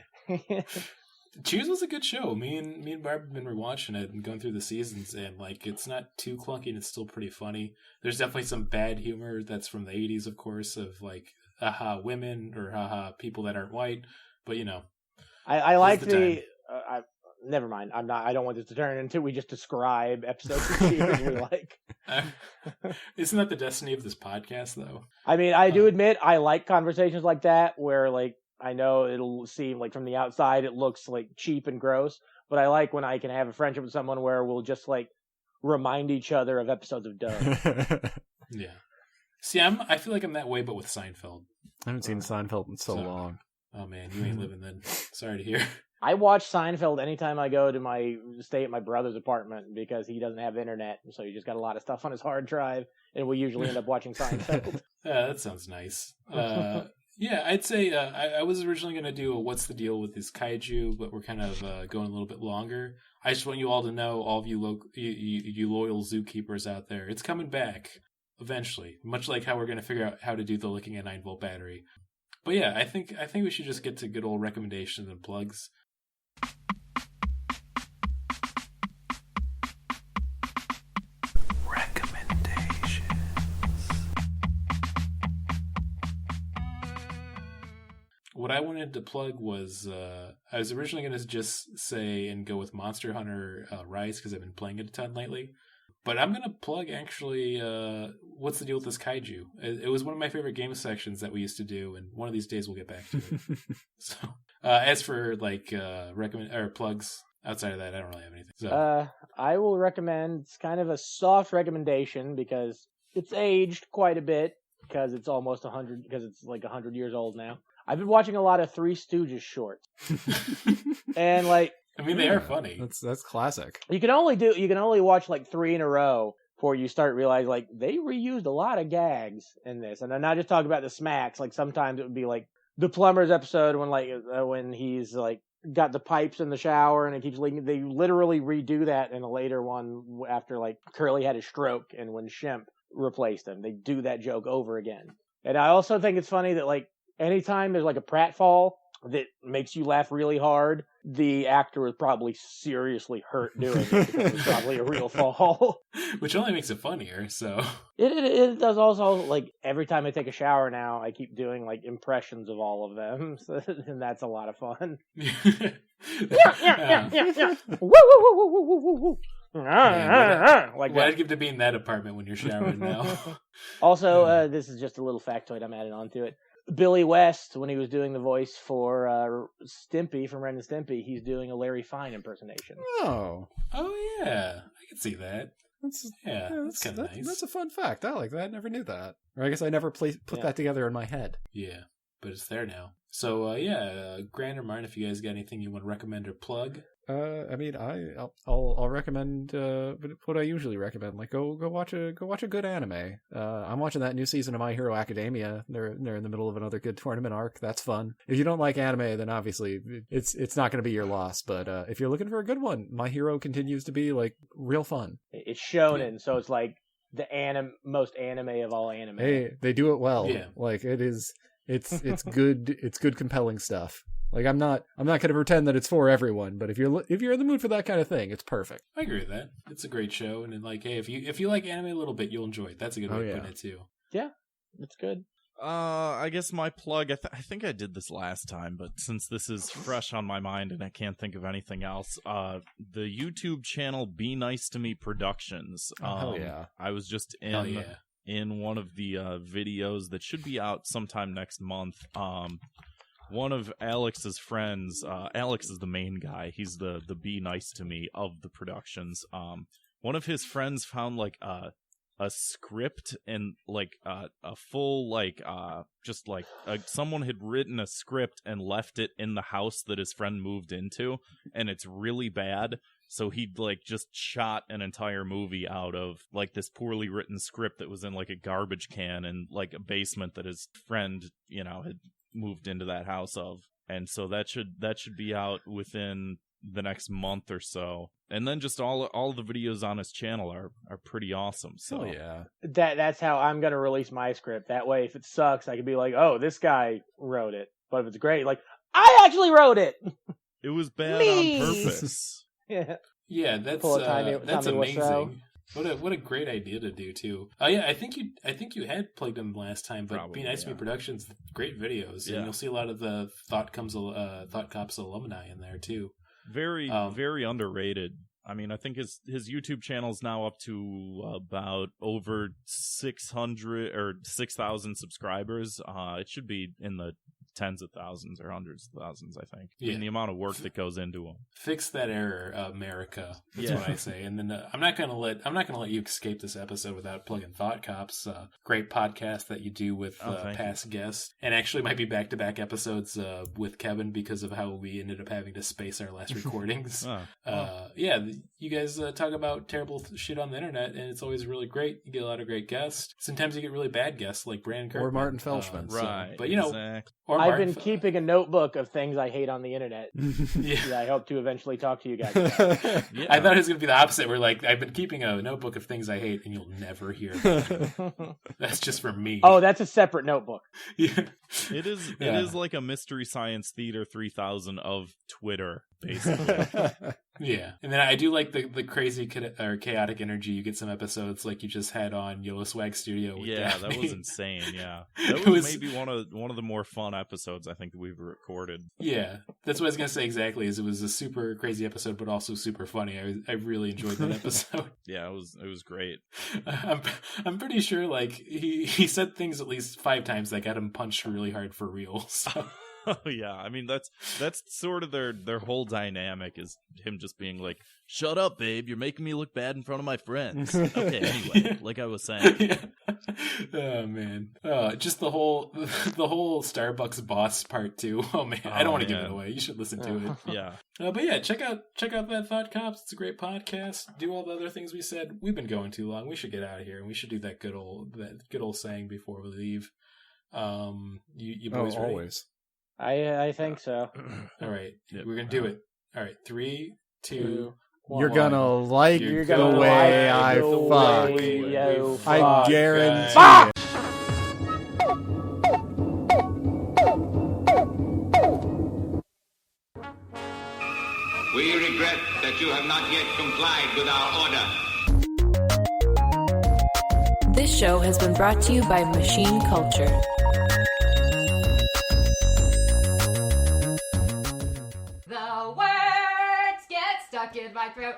Choose was a good show. Me and Barb have been rewatching it and going through the seasons, and like it's not too clunky and it's still pretty funny. There's definitely some bad humor that's from the 80s, of course, of like haha women or haha people that aren't white. But you know, I like the. Never mind. I don't want this to turn into we just describe episodes of series we like. Isn't that the destiny of this podcast, though? I mean, I do admit I like conversations like that where like. I know it'll seem like from the outside it looks like cheap and gross, but I like when I can have a friendship with someone where we'll just like remind each other of episodes of Doug. Yeah. See, I feel like I'm that way, but with Seinfeld. I haven't seen Seinfeld in so long. Oh man, you ain't living then. Sorry to hear. I watch Seinfeld anytime I go to stay at my brother's apartment because he doesn't have internet, so he just got a lot of stuff on his hard drive, and we usually end up watching Seinfeld. Yeah, that sounds nice. Yeah, I'd say I was originally going to do a what's the deal with this kaiju, but we're kind of going a little bit longer. I just want you all to know, all of you loyal zookeepers out there, it's coming back eventually, much like how we're going to figure out how to do the licking a 9-volt battery. But yeah, I think we should just get to good old recommendations and plugs. What I wanted to plug was, I was originally going to just say and go with Monster Hunter Rise because I've been playing it a ton lately. But I'm going to plug actually, what's the deal with this kaiju? It was one of my favorite game sections that we used to do, and one of these days we'll get back to it. So, as for like plugs outside of that, I don't really have anything. So. I will recommend, it's kind of a soft recommendation because it's aged quite a bit because it's almost 100, because it's like 100 years old now. I've been watching a lot of Three Stooges shorts, and like, I mean, they are funny. That's classic. You can only watch like 3 in a row before you start realizing like they reused a lot of gags in this, and I'm not just talking about the smacks. Like sometimes it would be like the plumber's episode when he's like got the pipes in the shower and it keeps leaking. They literally redo that in a later one after like Curly had a stroke and when Shemp replaced him, they do that joke over again. And I also think it's funny that like. Anytime there's like a pratfall that makes you laugh really hard, the actor was probably seriously hurt doing it because it was probably a real fall. Which only makes it funnier, so. It does also, like, every time I take a shower now, I keep doing, like, impressions of all of them, and that's a lot of fun. Yeah. Woo, woo, woo, woo, woo, woo, woo. Like what I'd give to be in that apartment when you're showering now. Also, this is just a little factoid I'm adding on to it. Billy West, when he was doing the voice for Stimpy from Ren and Stimpy, he's doing a Larry Fine impersonation. Oh yeah, I can see that. That's kind of nice. That's a fun fact. I like that. I never knew that. Or I guess I never put that together in my head. Yeah, but it's there now. So Grant or Martin, if you guys got anything you want to recommend or plug. I mean, I'll recommend what I usually recommend. Like go watch a good anime. I'm watching that new season of My Hero Academia. They're in the middle of another good tournament arc. That's fun. If you don't like anime, then obviously it's not going to be your loss. But if you're looking for a good one, My Hero continues to be like real fun. It's shonen, so it's like the most anime of all anime. Hey, they do it well. Yeah. Like it's good. It's good, compelling stuff. Like I'm not going to pretend that it's for everyone, but if you're in the mood for that kind of thing, it's perfect. I agree with that. It's a great show, and then like, hey, if you like anime a little bit, you'll enjoy it. That's a good way of putting it too. Yeah, it's good. I guess my plug. I think I did this last time, but since this is fresh on my mind and I can't think of anything else, the YouTube channel Be Nice to Me Productions. Hell yeah! I was just in one of the videos that should be out sometime next month. One of Alex's friends, Alex is the main guy. He's the Be Nice to Me of the productions. One of his friends found like a script and like a full like just like someone had written a script and left it in the house that his friend moved into, and it's really bad. So he'd like just shot an entire movie out of like this poorly written script that was in like a garbage can in like a basement that his friend, had moved into that house of. And so that should be out within the next month or so. And then just all the videos on his channel are pretty awesome. So yeah. That's how I'm going to release my script. That way, if it sucks, I can be like, oh, this guy wrote it. But if it's great, like, I actually wrote it. It was bad Me. on purpose. Yeah, that's amazing. What a great idea to do too. Oh yeah, I think you had plugged them last time, but Probably, Be Nice to Me Productions, great videos, and you'll see a lot of the Thought Cops alumni in there too. Very very underrated. I mean, I think his YouTube channel is now up to about over 600 or 6,000 subscribers. It should be in the tens of thousands or hundreds of thousands, I think. Yeah. And the amount of work that goes into them. Fix that error, America. That's what I say. And then I'm not gonna let you escape this episode without plugging Thought Cops, great podcast that you do with past guests, and actually might be back-to-back episodes with Kevin because of how we ended up having to space our last recordings. Yeah, you guys talk about terrible shit on the internet, and it's always really great. You get a lot of great guests. Sometimes you get really bad guests like Brandon Kirkman. Or Martin Felshman. Right. But exactly. I've been keeping a notebook of things I hate on the internet. Yeah, I hope to eventually talk to you guys. Yeah. I thought it was going to be the opposite. Where like I've been keeping a notebook of things I hate, and you'll never hear them. That's just for me. Oh, that's a separate notebook. Yeah, it is. It is like a Mystery Science Theater 3000 of Twitter, basically. Yeah, and then I do like the crazy or chaotic energy you get some episodes like you just had on YOLO Swag Studio. With Daphne. That was insane. Yeah, that was maybe one of the more fun episodes I think we've recorded. Yeah, that's what I was gonna say exactly. Is it was a super crazy episode, but also super funny. I really enjoyed that episode. Yeah, it was great. I'm pretty sure like he said things at least 5 times that got him punched really hard for real. So. Oh yeah, I mean that's sort of their whole dynamic is him just being like, "Shut up, babe! You're making me look bad in front of my friends." Okay, anyway, like I was saying. Yeah. Oh man, just the whole Starbucks boss part too. Oh man, I don't want to give it away. You should listen to it. Yeah. But yeah, check out that Thought Cops. It's a great podcast. Do all the other things we said. We've been going too long. We should get out of here, and we should do that good old saying before we leave. You boys ready? Always. I think so. All right, we're gonna do it. All right, 3, 2, 1. You're gonna like the way I fuck. I guarantee it. We regret that you have not yet complied with our order. This show has been brought to you by Machine Culture. The words get stuck in my throat.